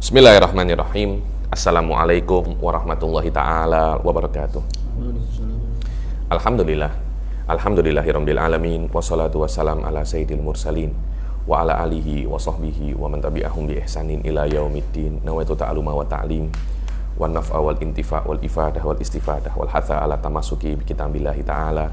Bismillahirrahmanirrahim. Assalamualaikum warahmatullahi ta'ala wabarakatuh. Alhamdulillah. Alhamdulillahirabbil alamin. Wassalatu wassalam ala sayyidil mursalin wa ala alihi wa sahbihi wa man tabi'ahum bi ihsanin ila yaumiddin. Nawaitu ta'aluma wa ta'lim wa naf'a wal intifa' wal ifadah wal istifadah wal hatha ala tamasuki bi kitabillahi ta'ala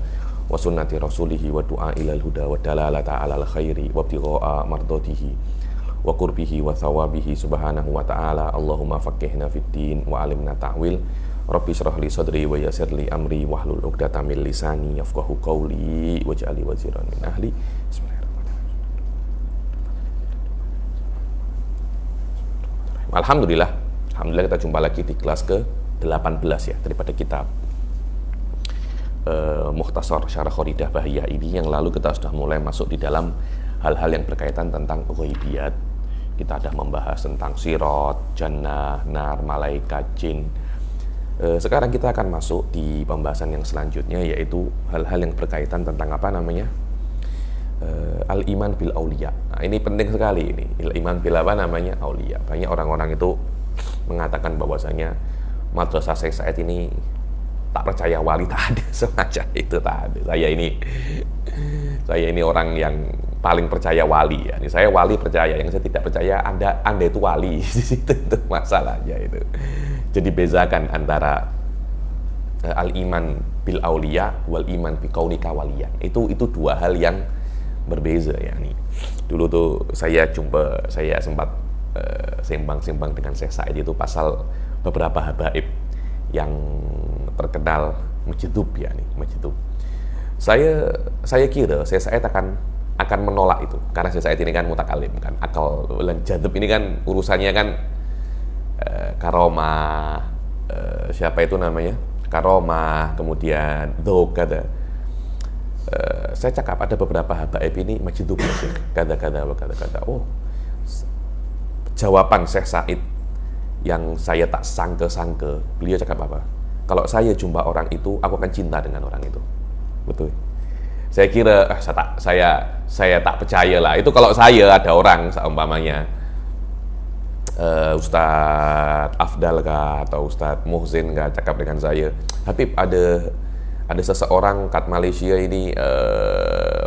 wa sunnati rasulihi wa du'a ilal huda wa dalalata ala al khairi wa ibtigha'a mardatihi wa qurbihi wa thawabihi subhanahu wa ta'ala. Allahumma faqihna fid din wa alimna ta'wil. Rabbi shrah li sadri wa yassir li amri wahlul 'uqdatam min lisani yafqahu qawli waj'alni waziran min ahli. Bismillahirrahmanirrahim. Alhamdulillah kita jumpa lagi di kelas ke-18 ya daripada kitab Mukhtasar Syarah Qaidah Bahiyah ini. Yang lalu kita sudah mulai masuk di dalam hal-hal yang berkaitan tentang ghaibiyat. Kita ada membahas tentang sirat, jannah, nar, malaikat, jin. Sekarang kita akan masuk di pembahasan yang selanjutnya, yaitu hal-hal yang berkaitan tentang al-iman bil auliya. Nah, ini penting sekali ini. Al-iman bil auliya. Banyak orang-orang itu mengatakan bahwasanya madrasah Syekh Said ini tak percaya wali, tak ada semacam itu, tak ada. Saya ini orang yang paling percaya wali ya. Ini saya wali percaya, yang saya tidak percaya Anda itu wali. Di situ itu masalahnya itu. Jadi bezakan antara al-iman bil auliya wal iman bi kaunika waliyan. Itu dua hal yang berbeza ya nih. Dulu tuh saya sempat sembang-sembang dengan Syekh Said itu pasal beberapa habaib yang terkenal majdub ya nih, majdub. Saya kira Syekh Said akan menolak itu karena Syekh Said ini kan mutakalim kan, akal dan jadab ini kan urusannya kan karomah, siapa itu namanya, karomah, kemudian dzauq kata. Saya cakap ada beberapa habaib ini majdub kata. Oh, jawaban Syekh Said yang saya tak sangka-sangka, beliau cakap apa? Kalau saya jumpa orang itu, aku akan cinta dengan orang itu. Betul. Saya kira saya tak percaya lah. Itu kalau saya ada orang seumpamanya Ustadz Afdal kah atau Ustadz Muhsin kah cakap dengan saya, Habib ada seseorang kat Malaysia ini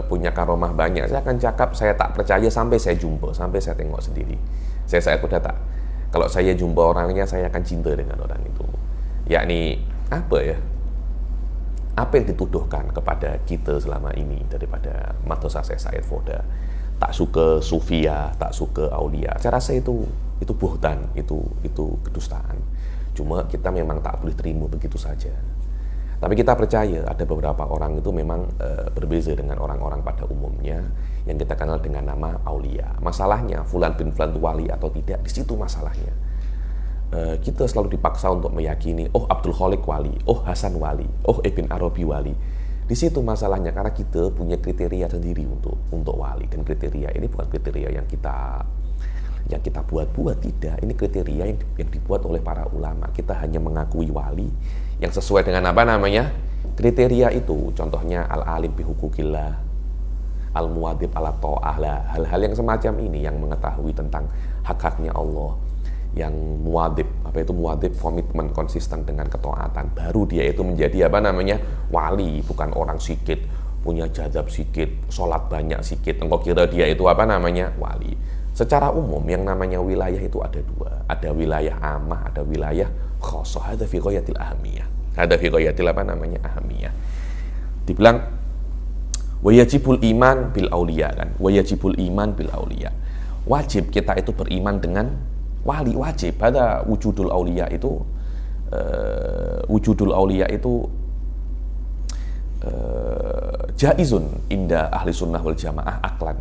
punya karomah banyak. Saya akan cakap saya tak percaya sampai saya jumpa, sampai saya tengok sendiri. Saya udah tak. Kalau saya jumpa orangnya, saya akan cinta dengan orang itu. Yakni apa ya? Apa yang dituduhkan kepada kita selama ini daripada madrasah Syekh Said Foda, tak suka sufia, tak suka aulia. Saya rasa itu buhtan, itu kedustaan. Cuma kita memang tak boleh terima begitu saja. Tapi kita percaya ada beberapa orang itu memang berbeza dengan orang-orang pada umumnya yang kita kenal dengan nama aulia. Masalahnya fulan bin fulan itu wali atau tidak, di situ masalahnya. Kita selalu dipaksa untuk meyakini, oh Abdul Khaliq wali, oh Hasan wali, oh Ibn Arabi wali. Di situ masalahnya karena kita punya kriteria sendiri untuk wali, dan kriteria ini bukan kriteria yang kita buat-buat, tidak. Ini kriteria yang dibuat oleh para ulama. Kita hanya mengakui wali yang sesuai dengan kriteria itu. Contohnya al-alim bi hukukillah, al-muwadib ala ta'ah lah. Hal-hal yang semacam ini yang mengetahui tentang hak-haknya Allah, yang muwadib, muwadib komitmen konsisten dengan ketaatan, baru dia itu menjadi wali. Bukan orang sikit, punya jazab sikit, sholat banyak sikit, engkau kira dia itu wali. Secara umum yang namanya wilayah itu ada dua, ada wilayah amah, ada wilayah khosoh. Ada fi ghayatil ahamiyah, ada fi ghayatil ahamiyah. Dibilang wajibul iman bil auliya kan, wajibul iman bil auliya, wajib kita itu beriman dengan wali, wajib. Ada wujudul auliya itu jaizun inda ahli sunnah wal jamaah aklan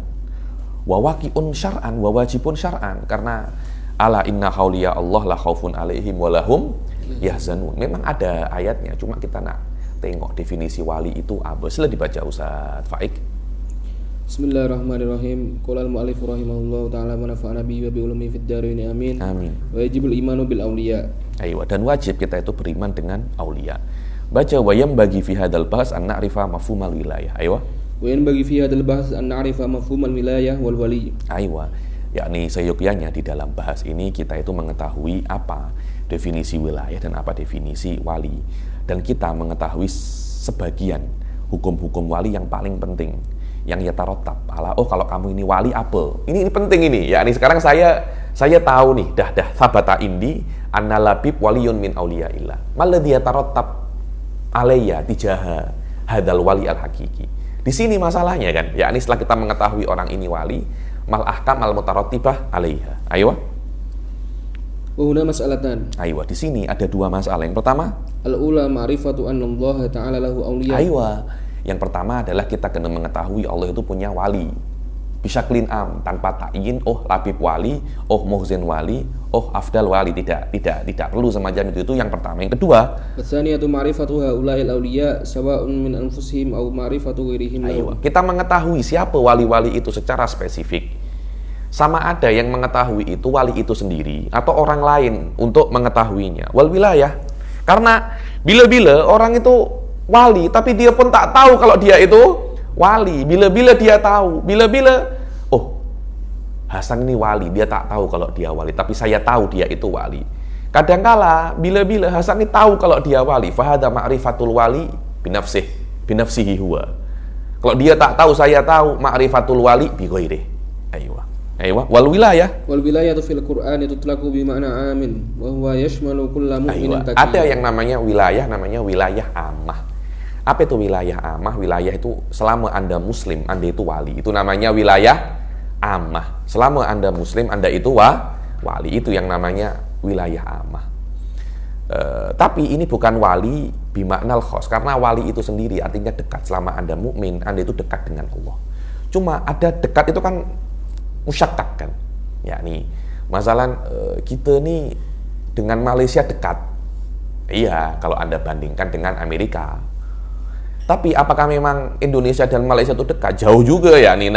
wa waqi'un syar'an wa wajibun syar'an, karena ala inna hauliya Allah la khaufun alaihim wa lahum yahzanun. Memang ada ayatnya, cuma kita nak tengok definisi wali itu apa. Sila dibaca Ustaz Faik. Bismillahirrahmanirrahim. Qala al-mu'allif rahimahullahu ta'ala wa nafa'ana bihi wa bi ulumi fid dharain amin. Amin. Wajibul imanu bil auliya. Aywa, dan wajib kita itu beriman dengan aulia. Baca wayam bagi fi hadzal bahas an na'rifa mafhumal wilayah. Aywa. Wa yanbaghi fi hadzal bahs an na'rifa mafhumal wilayah wal wali. Aywa. yakni seyogyanya di dalam bahas ini kita itu mengetahui apa definisi wilayah dan apa definisi wali, dan kita mengetahui sebagian hukum-hukum wali yang paling penting yang yatarotab ala, oh kalau kamu ini wali apa ini penting ini, yakni sekarang saya tahu nih dah sabata indi annalabib waliyun min auliyaillah maladhi yatarotab alayya tijaha hadal wali al hakiki. Di sini masalahnya kan, yakni setelah kita mengetahui orang ini wali, mal ahkam al mutaratibah alaiha. Ayo. Wahuna mas'alatan. Ayo, di sini ada dua masalah. Yang pertama, al-ula ma'rifatu anna Allah ta'ala lahu awliya. Ayo. Yang pertama adalah kita kena mengetahui Allah itu punya wali. Bisa clean tanpa ta'yin, oh labib wali, oh muhzin wali, oh afdal wali, tidak perlu semacam itu yang pertama. Yang kedua, Tsaniyatu ma'rifatu haula'il awliya sawa'un min anfusihim aw ma'rifatu ghairihim. Ayo, kita mengetahui siapa wali-wali itu secara spesifik. Sama ada yang mengetahui itu wali itu sendiri atau orang lain untuk mengetahuinya. Wal wilayah. Karena bila-bila orang itu wali tapi dia pun tak tahu kalau dia itu wali. Bila-bila dia tahu, bila-bila oh Hasan ini wali, dia tak tahu kalau dia wali, tapi saya tahu dia itu wali. Kadangkala bila-bila Hasan ini tahu kalau dia wali, fahada ma'rifatul wali binafsihi huwa. Kalau dia tak tahu, saya tahu, ma'rifatul wali bi ghairihi. Ayo, wal wilayah. Wal wilayah fil Qur'an tutlaqu bi ma'na amin wa huwa yashmalu kulla mu'minin taqi. Ada yang namanya wilayah ammah. Apa itu wilayah ammah? Wilayah itu selama Anda muslim, Anda itu wali. Itu namanya wilayah ammah. Selama Anda muslim, Anda itu wali. Itu yang namanya wilayah ammah. Tapi ini bukan wali bimaknal khos, karena wali itu sendiri artinya dekat. Selama Anda mukmin, Anda itu dekat dengan Allah. Cuma ada dekat itu kan musyakkak kan, yakni masalah kita nih dengan Malaysia dekat, iya kalau Anda bandingkan dengan Amerika. Tapi apakah memang Indonesia dan Malaysia itu dekat? Jauh juga ya, nih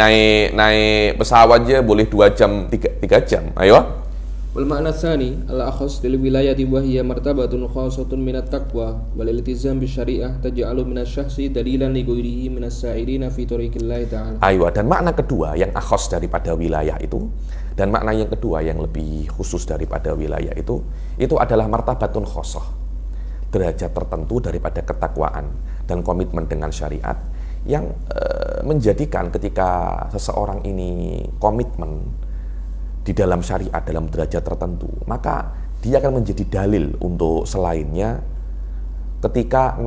naik pesawat aja boleh 2 jam 3 jam. Ayo. Wal ma'na tsani al-akhas lil wilayati wa hiya martabatun khassatun min at-taqwa wal iltizam bi syariah taj'alu min asy-syakhsi dalilan li ghairihi min as-sa'irina fi tariqillah ta'ala. Ayo, dan makna kedua yang akhas daripada wilayah itu, dan makna yang kedua yang lebih khusus daripada wilayah itu adalah martabatun khassah. Derajat tertentu daripada ketakwaan dan komitmen dengan syariat yang menjadikan ketika seseorang ini komitmen di dalam syariat, dalam derajat tertentu, maka dia akan menjadi dalil untuk selainnya ketika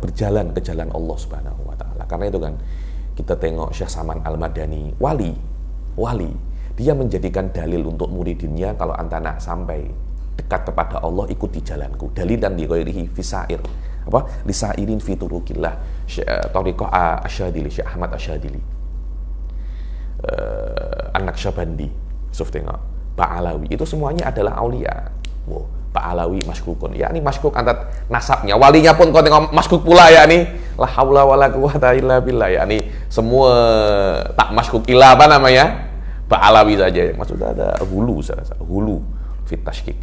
berjalan ke jalan Allah Subhanahu wa taala. Karena itu kan kita tengok Syekh Saman Al-Madani, wali. Dia menjadikan dalil untuk muridinnya, kalau anta nak sampai dekat kepada Allah, ikuti jalanku. Dalilan li ghairihi fisair. Lisairin fi turukillah. Thariqah Asyadili, Syekh Ahmad Asyadili. An-Naqsyabandi. Tengok, Pak Alawi itu semuanya adalah aulia. Pak Alawi masykukun, ya ini masykuk antar nasabnya, walinya pun kau tengok masykuk pula, ya ini la haula wala quwata illa billah, ya ini semua tak masykuk illa apa namanya Pak Alawi saja. Maksudnya ada hulu fit tashkik,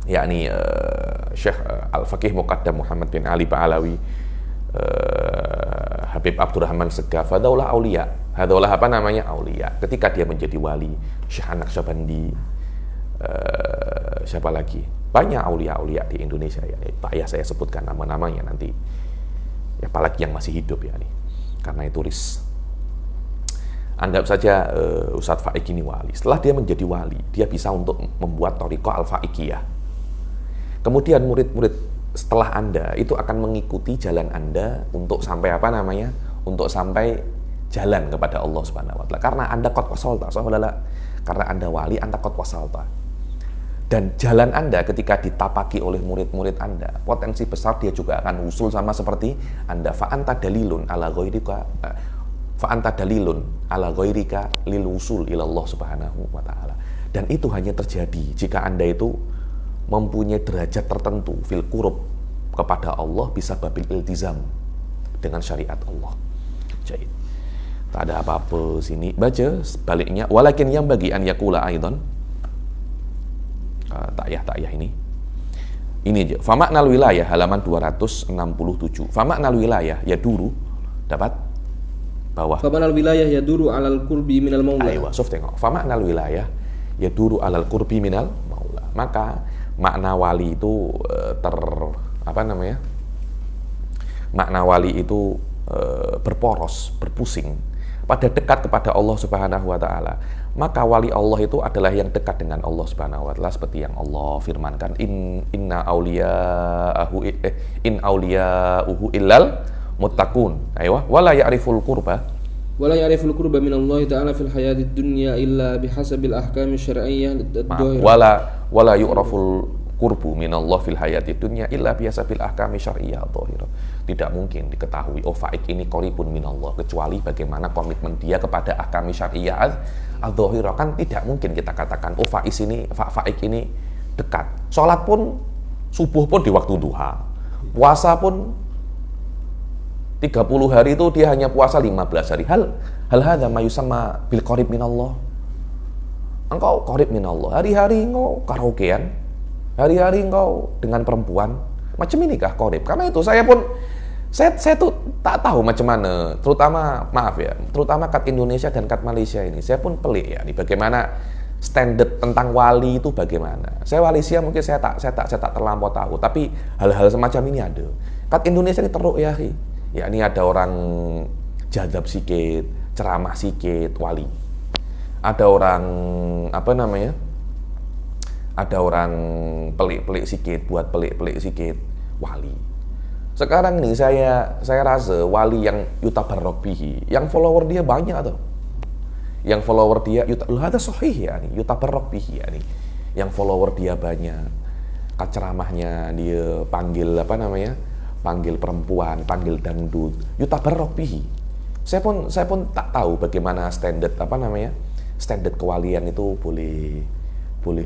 yakni Syekh Al-Faqih Muqaddam Muhammad bin Ali Pak Alawi, Habib Abdurrahman Segaf, hadaulah aulia. Hadaulah aulia. Ketika dia menjadi wali, Syekh An-Naqsyabandi, siapa lagi? Banyak aulia-aulia di Indonesia ya. Tak payah saya sebutkan nama-namanya nanti. Apalagi yang masih hidup ya nih. Karena itu anggap saja Ustadz Faik ini wali. Setelah dia menjadi wali, dia bisa untuk membuat thariqah al-faikiyah. Kemudian murid-murid setelah Anda itu akan mengikuti jalan Anda untuk sampai untuk sampai jalan kepada Allah Subhanahu wa taala. Karena Anda qad wasalta, karena Anda wali, Anda qad wasalta. Dan jalan Anda ketika ditapaki oleh murid-murid Anda, potensi besar dia juga akan usul sama seperti Anda. Fa anta dalilun ala ghairika lil usul ila Allah Subhanahu wa taala. Dan itu hanya terjadi jika Anda itu mempunyai derajat tertentu fil qurub kepada Allah, bisa babil iltizam dengan syariat Allah. Jahit. Tak ada apa-apa sini. Baca sebaliknya, walakin yang bagi an yakula aidan. Tak yah ini. Ini aja. Fa maknal wilayah halaman 267. Fa maknal wilayah ya dulu dapat bawah. Famanal wilayah yaduru alal qurbi minal maula. Aywa, sof tengok. Fama'nal wilayah yaduru alal qurbi minal maula. Maka makna wali itu makna wali itu berporos, berpusing pada dekat kepada Allah Subhanahu wa taala. Maka wali Allah itu adalah yang dekat dengan Allah Subhanahu wa taala seperti yang Allah firmankan in auliya'uhu illal muttaqun. Aywa, wala ya'riful qurba ولا يعرف القرب من الله تعالى في الحياة الدنيا إلا بحسب الأحكام الشرعية الظاهرة. wala yu'raful qurbu minallah fil hayati dunya illa bihasabil ahkami syar'iyyah dhahirah. Tidak mungkin diketahui faik ini qaribun minallah kecuali bagaimana komitmen dia kepada ahkami syar'iyyah adh-dhahirah. Kan tidak mungkin kita katakan faik ini dekat. Salat pun subuh pun di waktu duha. Puasa pun 30 hari itu dia hanya puasa 15 hari. Hal hadza ma yusamma bil qarib minallah. Engkau qarib minallah. Hari-hari engkau karaokean. Hari-hari engkau dengan perempuan. Macam inikah qarib? Karena itu saya tuh tak tahu macam mana, terutama kat Indonesia dan kat Malaysia ini. Saya pun pelik ya, bagaimana standar tentang wali itu bagaimana. Saya Malaysia mungkin saya tak terlampau tahu, tapi hal-hal semacam ini ada. Kat Indonesia ini teruk ya, ini ada orang jadab sikit, ceramah sikit, wali. Ada orang ada orang pelik-pelik sikit, buat pelik-pelik sikit, wali. Sekarang nih saya rasa wali yang yutabarrak bihi, yang follower dia banyak tuh. Yang follower dia ada sahih ya nih, yutabarrak bihi ya nih. Yang follower dia banyak. Ceramahnya dia panggil panggil perempuan, panggil dangdut, yutabarrak bihi. Saya pun tak tahu bagaimana standar kewalian itu boleh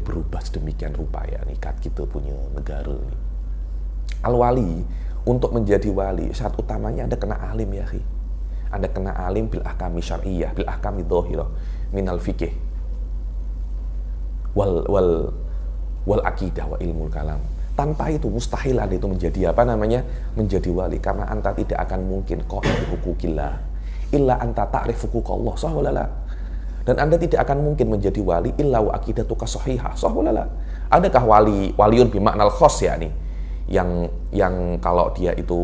berubah sedemikian rupa ya nih kat kita punya negara ini. Al-wali, untuk menjadi wali syarat utamanya Anda kena alim ya akhi. Anda kena alim bil ahkami syar'iyyah, bil ahkami dhahirah minal fiqh wal aqidah wa ilmul kalam. Tanpa itu mustahil Anda itu menjadi menjadi wali, karena Anda tidak akan mungkin qaid hukukillah illa anta ta'rif huquqallah, sahwalala. Dan Anda tidak akan mungkin menjadi wali illa wa aqidatuka shahihah, sahwalala. Adakah waliun bimaknal khos ya nih, yang kalau dia itu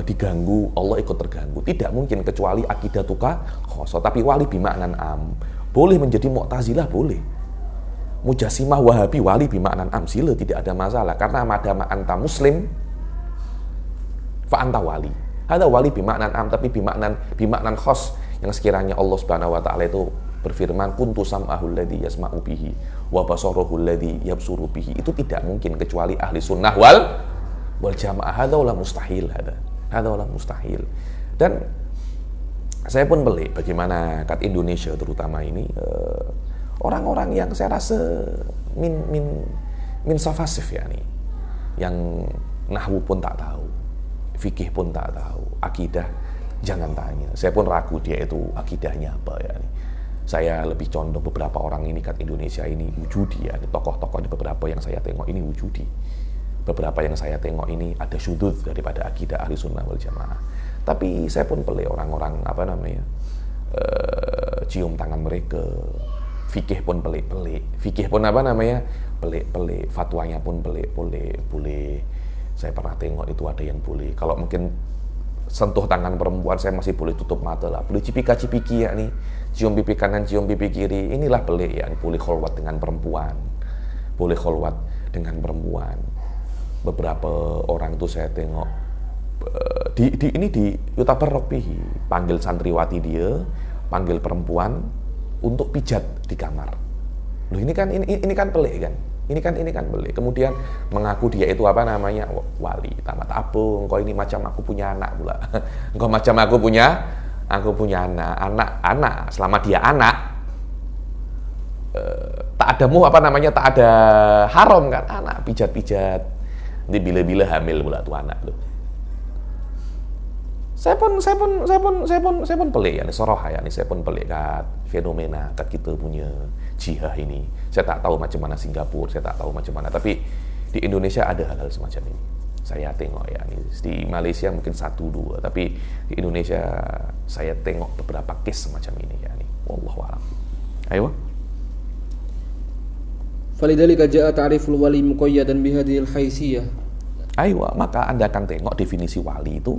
diganggu Allah ikut terganggu? Tidak mungkin kecuali aqidatuka khos. Tapi wali bimaknan am. Boleh menjadi Mu'tazilah, boleh. Mujassimah Wahabi wali bimaknan am, sila, tidak ada masalah, karena madama anta muslim fa anta wali. Ada wali bimaknan am, tapi bimaknan khos, yang sekiranya Allah Subhanahu wa taala itu berfirman kuntu sam'ahul ladzi yasma'u bihi wa basaruhul ladzi yabsuru bihi. Itu tidak mungkin kecuali ahli sunnah wal jamaah. Hadza wala mustahil, hadza wala mustahil. Dan saya pun pelik bagaimana kat Indonesia terutama ini orang-orang yang saya rasa min safasif ya nih, yang nahwu pun tak tahu, fikih pun tak tahu, akidah jangan tanya. Saya pun ragu dia itu akidahnya apa ya nih. Saya lebih condong beberapa orang ini kat Indonesia ini wujudi ya, tokoh-tokoh beberapa yang saya tengok ini wujudi. Beberapa yang saya tengok ini ada syudud daripada akidah ahli sunnah wal jamaah. Tapi saya pun pelik orang-orang cium tangan mereka. Fikih pun pelik-pelik. Fikih pun pelik-pelik. Fatwanya pun boleh. Saya pernah tengok itu ada yang boleh. Kalau mungkin sentuh tangan perempuan saya masih boleh tutup mata lah. Boleh cipika-cipiki ya nih. Cium pipi kanan, cium pipi kiri. Inilah pelik ya. Boleh kholwat dengan perempuan. Boleh kholwat dengan perempuan. Beberapa orang itu saya tengok di yutabarrak bihi, panggil santriwati dia, panggil perempuan untuk pijat di kamar. Loh ini kan pelik kan? Ini kan pelik. Kemudian mengaku dia itu wali. Tamat apa? Engkau ini macam aku punya anak pula. Engkau macam aku punya anak. Selama dia anak, tak ada haram kan? Anak pijat-pijat. Nanti bila-bila hamil pula tuh anak loh. Saya pun pelik ya nih, soroha ya nih, saya pun pelik kat fenomena kat kita punya jihad ini. Saya tak tahu macam mana Singapura, saya tak tahu macam mana, tapi di Indonesia ada hal-hal semacam ini. saya tengok ya nih. Di Malaysia mungkin 1-2, tapi di Indonesia saya tengok beberapa case semacam ini ya nih. Wallahu a'lam. Ayo. Falidhalika ja'a ta'riful wali muqayyadan bihadhil haysiyah. Ayo, maka Anda akan tengok definisi wali itu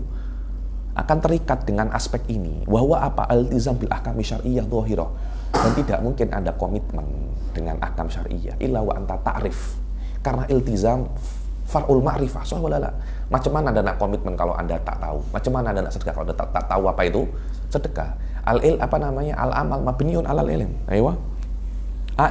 akan terikat dengan aspek ini, bahwa apa? Al-iltizam bil ahkam syar'iyyah dhahirah. Dan tidak mungkin Anda komitmen dengan ahkam syar'iyyah illa wa anta ta'rif. Karena iltizam far'ul ma'rifah. Soalnya macam mana Anda nak komitmen kalau Anda tak tahu? Macam mana Anda nak sedekah kalau Anda tak tahu apa itu sedekah? Al-amal mabniun 'alal ilm. Ayo.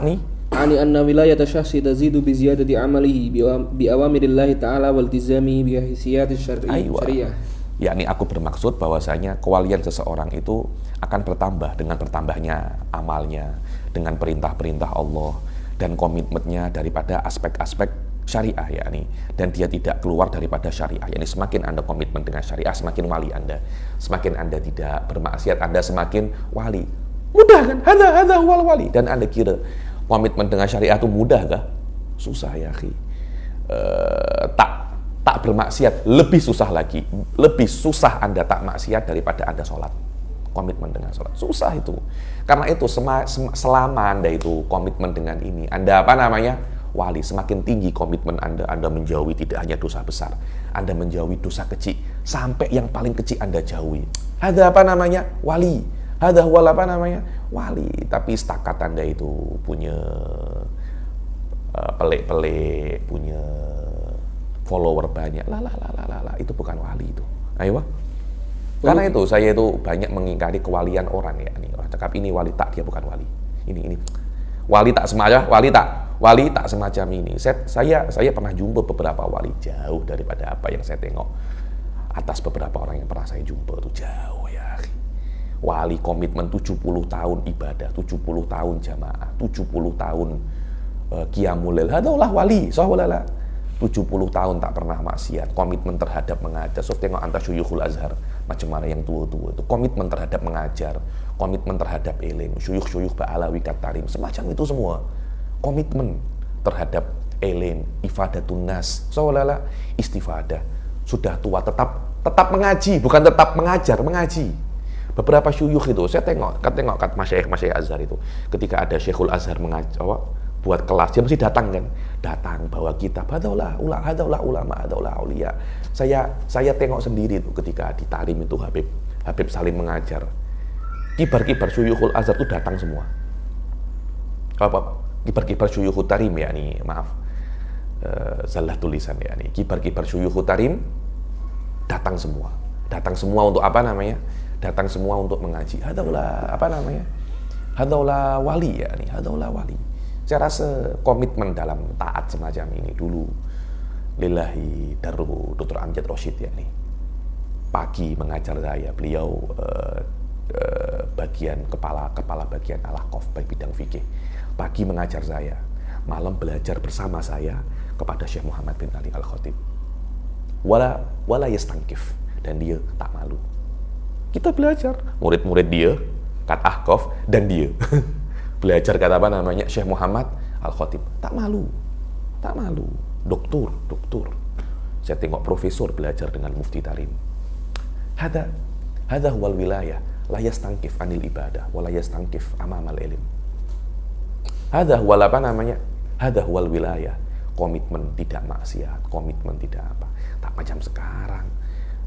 Nih Ani anna wilayata syakhsi tazidu bi ziyadati amalihi bi awamirillahi ta'ala wal tizami bi haysiyati syariah. Yakni aku bermaksud bahwasanya kewalian seseorang itu akan bertambah dengan bertambahnya amalnya, dengan perintah-perintah Allah dan komitmennya daripada aspek-aspek syariah yakni, dan dia tidak keluar daripada syariah. Yakni semakin Anda komitmen dengan syariah, semakin wali Anda. Semakin Anda tidak bermaksiat, Anda semakin wali. Mudah kan? Hadza huwal wali. Dan Anda kira komitmen dengan syariah itu mudah kah? Susah ya, akhi. Tak bermaksiat lebih susah lagi. Lebih susah Anda tak maksiat daripada Anda sholat. Komitmen dengan sholat susah itu. Karena itu selama Anda itu komitmen dengan ini, Anda wali. Semakin tinggi komitmen Anda menjauhi tidak hanya dosa besar, Anda menjauhi dosa kecil sampai yang paling kecil Anda jauhi. Ada wali. Ada wali. Tapi setakat Anda itu punya pelik-pelik, punya follower banyak, itu bukan wali itu. Ayo. Karena itu saya itu banyak mengingkari kewalian orang ya. Orang cakap ini wali, tak, dia bukan wali. Ini wali tak semacam ini. Saya pernah jumpa beberapa wali jauh daripada apa yang saya tengok atas beberapa orang yang pernah saya jumpa itu jauh ya. Wali komitmen 70 tahun ibadah, 70 tahun jamaah, 70 tahun qiyamul lail. Hadaulah wali, sahwalala. 70 tahun tak pernah maksiat, komitmen terhadap mengajar. So tengok anta syuyukhul azhar, macam mana yang tua-tua itu, komitmen terhadap mengajar, komitmen terhadap ilmu, syuyukh ba'alawi katarim, semacam itu semua. Komitmen terhadap ilmu, ifadatun nas, sawalala, istifadah. Sudah tua tetap mengaji, bukan tetap mengajar, mengaji. Beberapa syuyukh itu saya tengok masyayikh azhar itu, ketika ada syekhul azhar mengajar buat kelas, dia mesti datang bawa kitab, hadaulah ulama, hadaulah aulia. Saya tengok sendiri tuh ketika di Tarim itu Habib Salim mengajar, kibar-kibar syuyukhul azhar itu datang semua. Kibar-kibar syuyukhul Tarim ya nih, maaf salah tulisan ya nih, kibar-kibar syuyukhul Tarim datang semua untuk datang semua untuk mengaji. Hadaulah hadaulah wali ya nih, hadaulah wali. Saya rasa komitmen dalam taat semacam ini dulu lillahi daruhu Dr. Amjad Rashid ya nih. Pagi mengajar saya, beliau bagian kepala bagian al-Ahqaf bidang fikih. Pagi mengajar saya, malam belajar bersama saya kepada Syekh Muhammad bin Ali Al-Khatib. Wala yastankif, dan dia tak malu. Kita belajar, murid-murid dia, kat Ahqaf dan dia. Belajar kata Syekh Muhammad Al-Khatib, tak malu, doktor. Saya tengok profesor belajar dengan Mufti Tarim. Hada huwal wilayah, la yastankif anil ibadah, wa la yastankif amamal ilm. Hada huwal wilayah, komitmen tidak maksiat, komitmen tidak apa. Tak macam sekarang.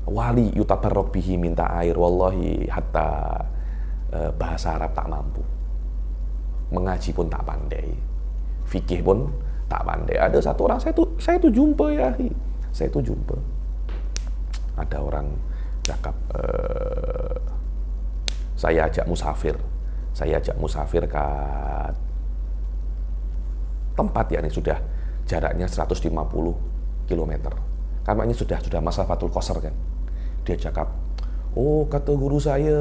Wali yutabarrok bihi minta air, wallahi hatta bahasa Arab tak mampu. Mengaji pun tak pandai, fikih pun tak pandai. Ada satu orang saya tuh jumpa ya, ada orang cakap, saya ajak musafir ke tempat yang sudah jaraknya 150 km. Karena ini sudah masafatul qasar kan. Dia cakap, oh kata guru saya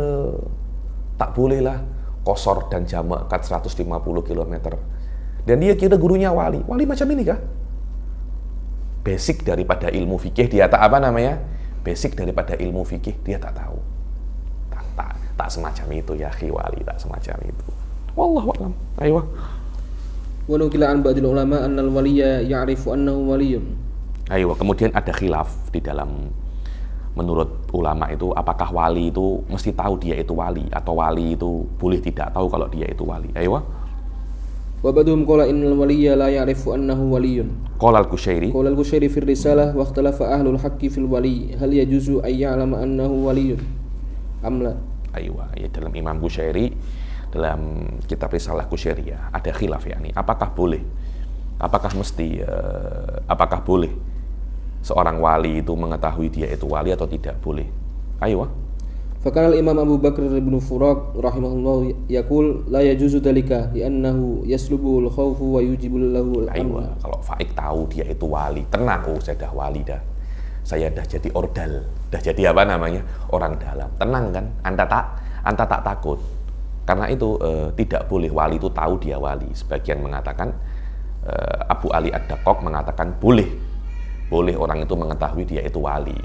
tak boleh lah qasar dan jamak kat 150 km. Dan dia kira gurunya wali macam ini kah? Basic daripada ilmu fikih dia tak basic daripada ilmu fikih dia tak tahu. Tak semacam itu ya, wali tak semacam itu. Wallahu a'lam. Ayo. Walau kila an ba'dil ulama annal waliya ya'rifu annahu waliyun. Ayo, kemudian ada khilaf di dalam, menurut ulama itu, apakah wali itu mesti tahu dia itu wali, atau wali itu boleh tidak tahu kalau dia itu wali. Ayo. Wa ba'duhum qala innal waliyya la ya'rifu annahu waliyyun. Qala al-Qushairi. Qala al-Qushairi fi risalah wa ikhtalafa ahlul haqqi fil wali hal yajuzu ay ya'lama annahu waliyyun am la. Ayo, ya dalam Imam Qushairi, dalam kitab risalah Qushairiyah ada khilaf yakni apakah boleh, apakah mesti, apakah boleh seorang wali itu mengetahui dia itu wali atau tidak boleh. Ayo. Fakana al-Imam Abu Bakr bin Furaq rahimahullah yaqul la yajuzu dalika li'annahu yaslubu al-khawfu wa yujibu lahu Ayo, al-amn. kalau Faik tahu dia itu wali, tenang, oh saya dah wali dah. Saya dah jadi ordal, dah jadi apa namanya? Orang dalam. Tenang kan? Anta tak takut. Karena itu tidak boleh wali itu tahu dia wali. Sebagian mengatakan, Abu Ali Ad-Daqqaq mengatakan boleh orang itu mengetahui dia itu wali.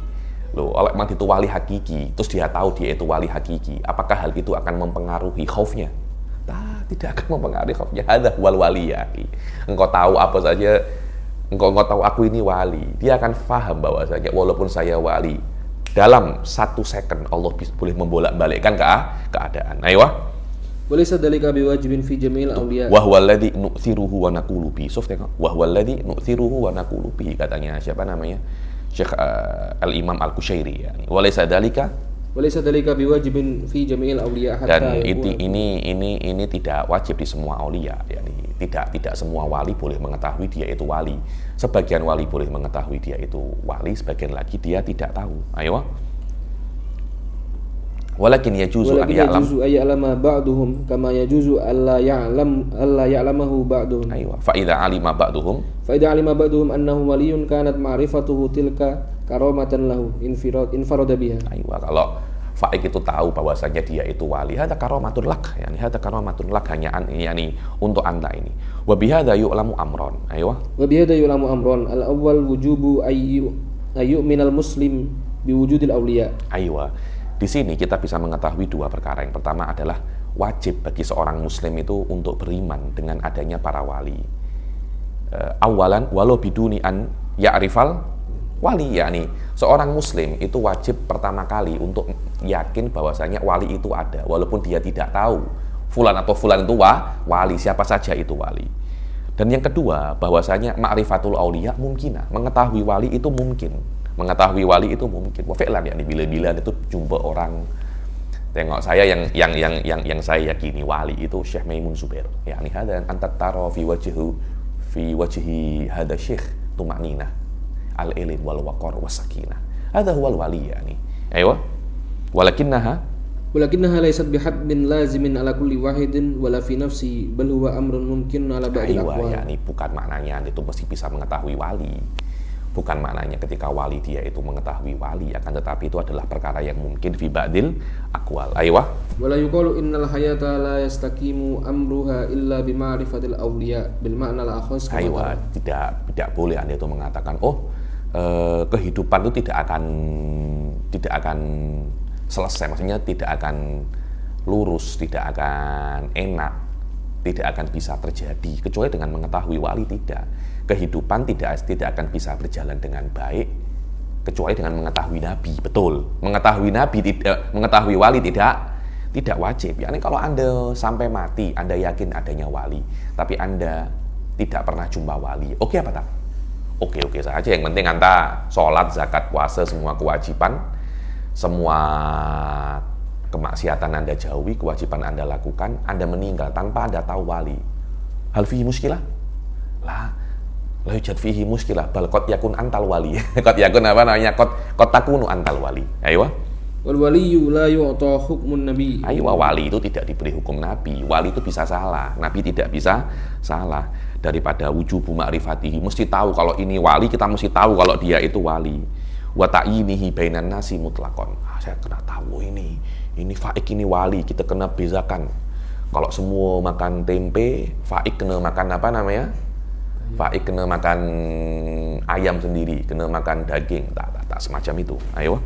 Loh, kalau memang itu wali hakiki, terus dia tahu dia itu wali hakiki, apakah hal itu akan mempengaruhi khaufnya? Tidak akan mempengaruhi khaufnya. Hadza wal wali ya. Engkau tahu apa saja, engkau tahu aku ini wali, dia akan faham bahwasanya walaupun saya wali, dalam 1 second Allah boleh membolak-balikkan keadaan. Ayo. Walaysa dalika biwajibin fi jami'il awliya. Wa huwa alladhi nu'thiruhu wa naqulu bi. Sof tengok. Wa huwa alladhi nu'thiruhu wa naqulu bi, katanya siapa namanya? Syekh Al-Imam Al-Qushairi yani. Walaysa dalika biwajibin fi jami'il awliya hatta. Dan ini tidak wajib di semua aulia, yani tidak semua wali boleh mengetahui dia itu wali. Sebagian wali boleh mengetahui dia itu wali, sebagian lagi dia tidak tahu. Ayo. Walakin yajuzu ayya'lama ba'duhum kama yajuzu alla ya'lamahu ba'duhum. Ayo. Fa idza alima ba'duhum annahu waliyyun kanat ma'rifatuhu tilka karamatan lahu infarada biha. Ayo, kalau Faik itu tahu bahwasanya dia itu wali, hada karamatul lak, yani hada karamatul lak, hanya yani untuk anda ini. Wa bihadza yu'lamu amron. Ayo. Wa bihadza yu'lamu amron. Al-awwal wujubu ayyu minal muslim biwujudil awliya. Ayo. Di sini kita bisa mengetahui 2 perkara. Yang pertama adalah wajib bagi seorang muslim itu untuk beriman dengan adanya para wali. Awalan walau biduni an ya'rifal wali, yakni seorang muslim itu wajib pertama kali untuk yakin bahwasanya wali itu ada walaupun dia tidak tahu fulan atau fulan itu wali, siapa saja itu wali. Dan yang kedua bahwasanya ma'rifatul auliya mungkinah, mengetahui wali itu mungkin. Mengetahui wali itu mungkin. Wa fi'lan, yakni bila-bila itu jumpa orang, tengok saya yang saya yakini wali itu Syekh Maimun Zubair. Yakni hadza antat tara fi wajhi hadza syekh tumanina al-ilm wal waqar was sakinah. Hadza huwal wali yani. Ayo. Walakinnaha laysat bihaddin lazimin ala kulli wahidin wala fi nafsi bal huwa amrun mumkin ala ba'dil aqwal. Yani bukan maknanya itu mesti bisa mengetahui wali. Bukan maknanya ketika wali dia itu mengetahui wali, akan tetapi itu adalah perkara yang mungkin fi ba'dil aqwal. Ayo. Wala yuqalu innal hayata la yastaqimu amruha illa bi ma'rifatil awliya bil ma'na al akhas. Ayo, tidak boleh Anda itu mengatakan kehidupan itu tidak akan selesai, maksudnya tidak akan lurus, tidak akan enak, tidak akan bisa terjadi kecuali dengan mengetahui wali. Tidak, kehidupan tidak akan bisa berjalan dengan baik kecuali dengan mengetahui nabi. Betul, mengetahui nabi, mengetahui wali tidak wajib. Yani kalau Anda sampai mati Anda yakin adanya wali tapi Anda tidak pernah jumpa wali, oke apa tak? Oke saja, yang penting Anda sholat, zakat, puasa, semua kewajiban, semua kemaksiatan Anda jauhi, kewajiban Anda lakukan, Anda meninggal tanpa Anda tahu wali. Hal fihi muskilah? La yujad fihi muskilah, bal qad yakun antal wali. Qad yakun apa namanya? Qad takunu antal wali. Ayo. Wal waliyyu la yu'ta hukmun nabi. Ayo, wali itu tidak diberi hukum nabi. Wali itu bisa salah, nabi tidak bisa salah. Daripada wujubu ma'rifatihi, mesti tahu kalau ini wali, kita mesti tahu kalau dia itu wali. Wa ta'yinihi bainan nasi mutlaqan. Saya kena tahu ini Faik ini wali, kita kena bezakan. Kalau semua makan tempe, Faik kena makan apa namanya? Faik kena makan ayam sendiri, kena makan daging, tak semacam itu. Ayo.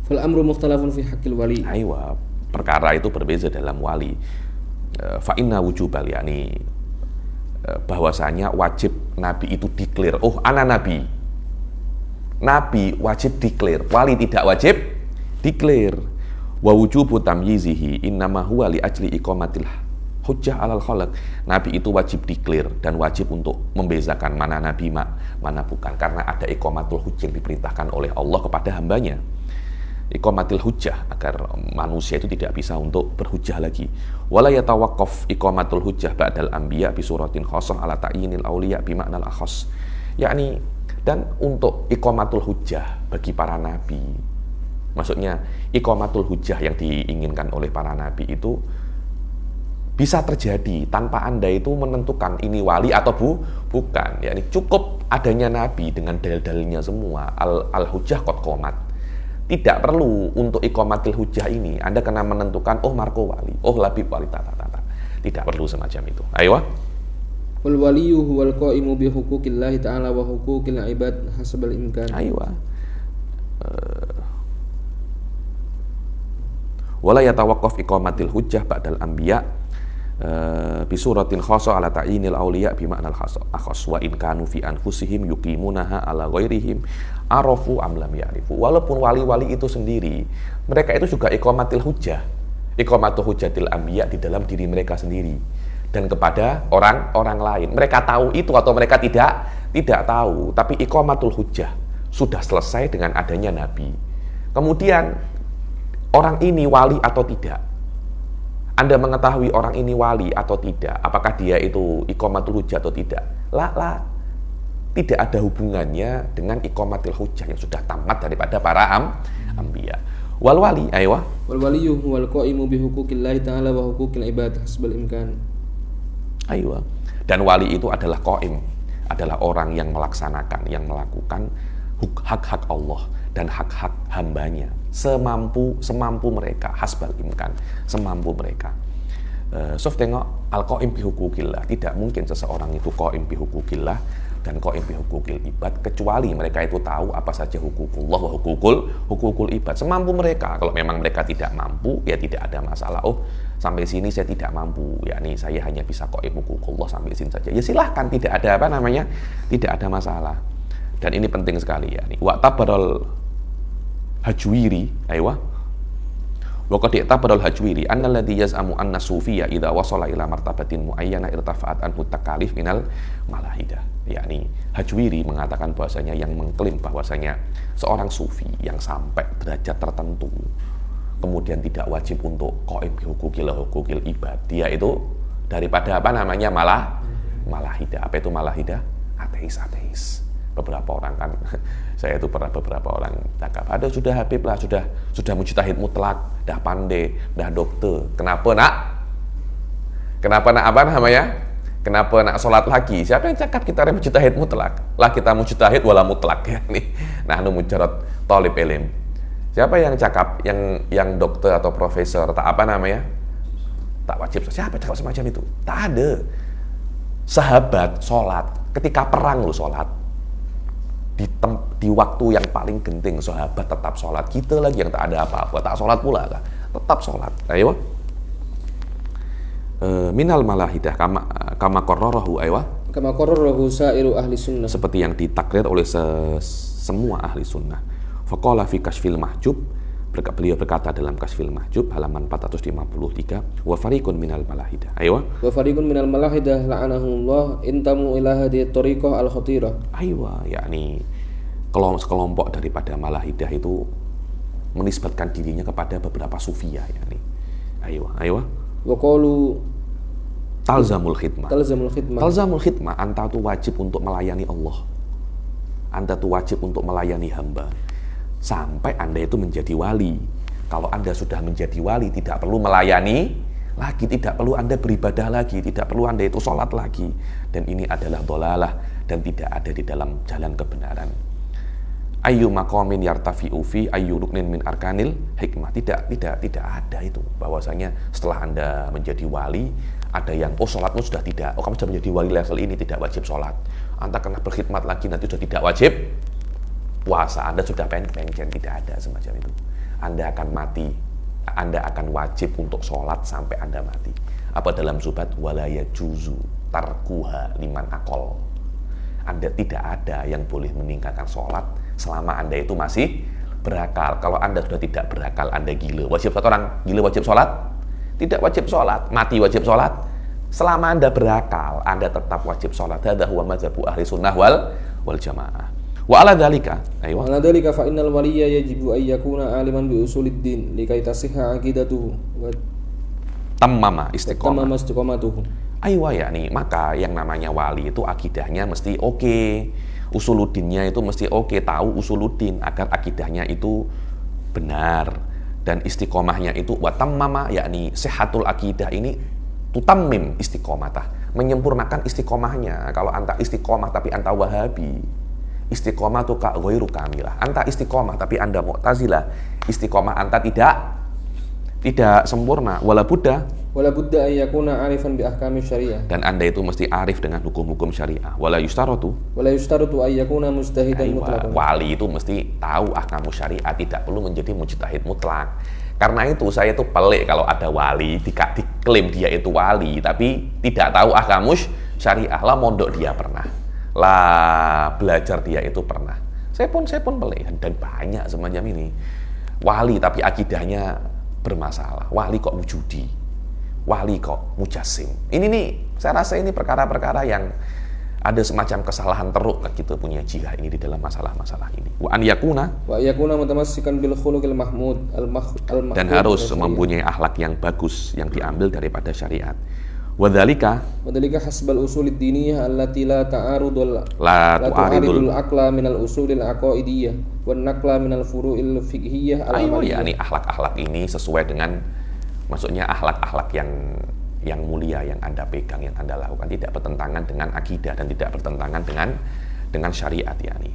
Fal amru mukhtalafun fi haqqil wali. Ayo, perkara itu berbeza dalam wali. Fa inna wujubal, yani bahwasanya wajib Nabi itu declare, oh ana Nabi. Nabi wajib declare, wali tidak wajib declare. Wa wujubu tamyizihi innama huwa li ajli iqamatil hujjah alal khalaq. Nabi itu wajib declare dan wajib untuk membezakan mana nabi mana bukan, karena ada iqamatul hujjah yang diperintahkan oleh Allah kepada hambanya. Iqamatil hujjah, agar manusia itu tidak bisa untuk berhujjah lagi. Wala yatawaqqaf iqamatul hujjah ba'dal anbiya bi suratin khassah ala ta'yinil auliya bi ma'nal akhas. Yakni, dan untuk iqamatul hujjah bagi para nabi, maksudnya iqamatul hujjah yang diinginkan oleh para nabi itu bisa terjadi tanpa Anda itu menentukan ini wali atau bukan. Yani cukup adanya nabi dengan dalil-dalilnya semua. Al-hujjah qad qomat. Tidak perlu untuk iqamatil hujjah ini Anda kena menentukan, oh Marco wali, oh Labib wali, tidak perlu semacam itu. Ayo. Wal waliyyu huwal qa'imu bi huquqillahi ta'ala wa huquqil ibad hasabal imkan. Ayo. Wala yatawaqqaf iqamatil hujjah ba'dal anbiya bi suratin khassa ala ta'yinil auliya bi ma'nal akhas wa in kanu fi anfusihim yuqimunaha ala ghairihim arafu am lam ya'rifu. Walaupun wali-wali itu sendiri, mereka itu juga iqamatil hujjah, iqamatul hujjatil anbiya di dalam diri mereka sendiri dan kepada orang-orang lain. Mereka tahu itu atau mereka tidak tahu, tapi iqamatul hujjah sudah selesai dengan adanya nabi. Kemudian orang ini wali atau tidak, Anda mengetahui orang ini wali atau tidak, apakah dia itu iqamatul hujjah atau tidak? Tidak ada hubungannya dengan iqamatul hujjah yang sudah tamat daripada para anbiya. Wal wali, aywa. Wal waliyyu huwal qa'imu bi huquqillahi ta'ala wa huquqil ibad hasbal imkan. Aywa. Dan wali itu adalah qaim, adalah orang yang melaksanakan, yang melakukan hak-hak Allah dan hak-hak hambanya semampu mereka, hasbal imkan, semampu mereka. Sof tengok al-qaim bi huquqillah, tidak mungkin seseorang itu qaim bi huquqillah dan qaim bi huquqil ibad kecuali mereka itu tahu apa saja huququllah wa huququl ibad, semampu mereka. Kalau memang mereka tidak mampu, ya tidak ada masalah. Oh, sampai sini saya tidak mampu, yakni saya hanya bisa qaim huququllah sampai sini saja. Ya silahkan, tidak ada tidak ada masalah. Dan ini penting sekali ya. Wa tabarul Hajwiri, aywa. Wa qad tabarul Hajwiri annalladzi yaz'amu anna sufiyya idza wasala ila martabatin muayyana irtafa'at anhu takalif minal malahidah. Yakni Hajwiri mengatakan bahwasanya, yang mengklaim bahwasanya seorang sufi yang sampai derajat tertentu kemudian tidak wajib untuk qaim bi huquqil ibad, dia itu daripada malahidah. Apa itu malahidah? Ateis. Beberapa orang kan, saya itu pernah beberapa orang cakap, ada sudah Habib lah, sudah mujtahid mutlak, dah pandai, dah dokter. Kenapa nak Kenapa nak sholat lagi? Siapa yang cakap kita mujtahid mutlak? Lah kita mujtahid wala mutlak ya nih. Nah, mujarrad talib ilm. Siapa yang cakap yang dokter atau profesor tak tak wajib? Siapa cakap semacam itu? Tak ada. Sahabat sholat ketika perang lu sholat. Di waktu yang paling genting sahabat tetap sholat. Kita lagi yang tak ada apa-apa, tak sholat pula lah, tetap sholat. Ayo. Minal malahidah kama qarrarahu, aywa. Kama qarrarahu sa'iru ahli sunnah. Seperti yang ditakrir oleh semua ahli sunnah. Faqala fi kashfil mahjub, beliau berkata dalam kashfil mahjub halaman 453, wa fariqun minal malahidah, aywa. Wa fariqun minal malahidah la'anahumullah intamu ila hadhihi tariqah al-khatirah. Aywa, yakni kelompok daripada malahidah itu menisbatkan dirinya kepada beberapa sufiyah, yakni. Aywa. Wa qalu talzamul khidmah. Talzamul khidmah, anta itu wajib untuk melayani Allah. Anda itu wajib untuk melayani hamba sampai Anda itu menjadi wali. Kalau Anda sudah menjadi wali, tidak perlu melayani lagi, tidak perlu Anda beribadah lagi, tidak perlu Anda itu sholat lagi. Dan ini adalah dhalalah dan tidak ada di dalam jalan kebenaran. Ayyu maqamin yartafi'u fi ayyu ruknin min arkanil hikmah. Tidak ada itu. Bahwasanya setelah Anda menjadi wali, ada yang sholatmu sudah tidak. Kamu sudah menjadi wali level ini, tidak wajib sholat. Anda kena berkhidmat lagi, nanti sudah tidak wajib puasa. Anda sudah pengen, tidak ada semacam itu. Anda akan mati, Anda akan wajib untuk sholat sampai Anda mati. Apa dalam Zubat? Wala yajuzu tarkuha liman akol. Anda tidak ada yang boleh meninggalkan sholat selama Anda itu masih berakal. Kalau Anda sudah tidak berakal, Anda gila. Wajib satu orang gila wajib sholat? Tidak wajib sholat. Mati wajib sholat? Selama Anda berakal, Anda tetap wajib sholat. Hadza huwa madzhabu ahli sunnah wal jamaah. Wa ala dzalika, Wa ala dzalika fa innal waliyya yajibu ay yakuna aliman bi usuliddin likai tasihha aqidatuhu wa tammama istiqomah. tamama istiqomatuhu. Maka yang namanya wali itu akidahnya mesti oke. Usuluddinnya itu mesti oke, tahu usuluddin agar akidahnya itu benar, dan istiqomahnya itu wa tammama, yakni sehatul akidah ini tutammim istiqomatah, menyempurnakan istiqomahnya. Kalau anta istiqomah tapi anta wahabi, istiqomah tuh kak ghairu kamilah. Anta istiqomah tapi anda mu'tazilah, istiqomah anta tidak sempurna. Wala budda Ay yakuna arifan bi ahkami syariah. Dan anda itu mesti arif dengan hukum-hukum syariah. Wala yustaratu Ay yakuna mustahidan mutlaqan. Wali itu mesti tahu ahkamu syariah, tidak perlu menjadi mujtahid mutlak. Karena itu saya itu pelik kalau ada wali diklaim dia itu wali tapi tidak tahu ahkamu syariah. Lah mondok dia pernah, lah belajar dia itu pernah. Saya pun pelik, dan banyak semacam ini. Wali tapi akidahnya bermasalah. Wali kok wujudi, wali kok mujassim. Ini nih, saya rasa ini perkara-perkara yang ada semacam kesalahan teruk gitu punya jihad ini di dalam masalah-masalah ini. Wa an yakuna mutamassikan bil khuluqil mahmud dan harus mempunyai akhlak yang bagus yang diambil daripada syariat. Wadzalika hasbal usulid diniyah allati la ta'arudul aqla minal usulil aqaidiyah wan naqla minal furu'il fiqhiyah al-amaliyah. Ini akhlak-akhlak ini sesuai dengan, maksudnya akhlak-akhlak yang mulia yang Anda pegang, yang Anda lakukan, tidak bertentangan dengan akidah dan tidak bertentangan dengan syariat, yakni.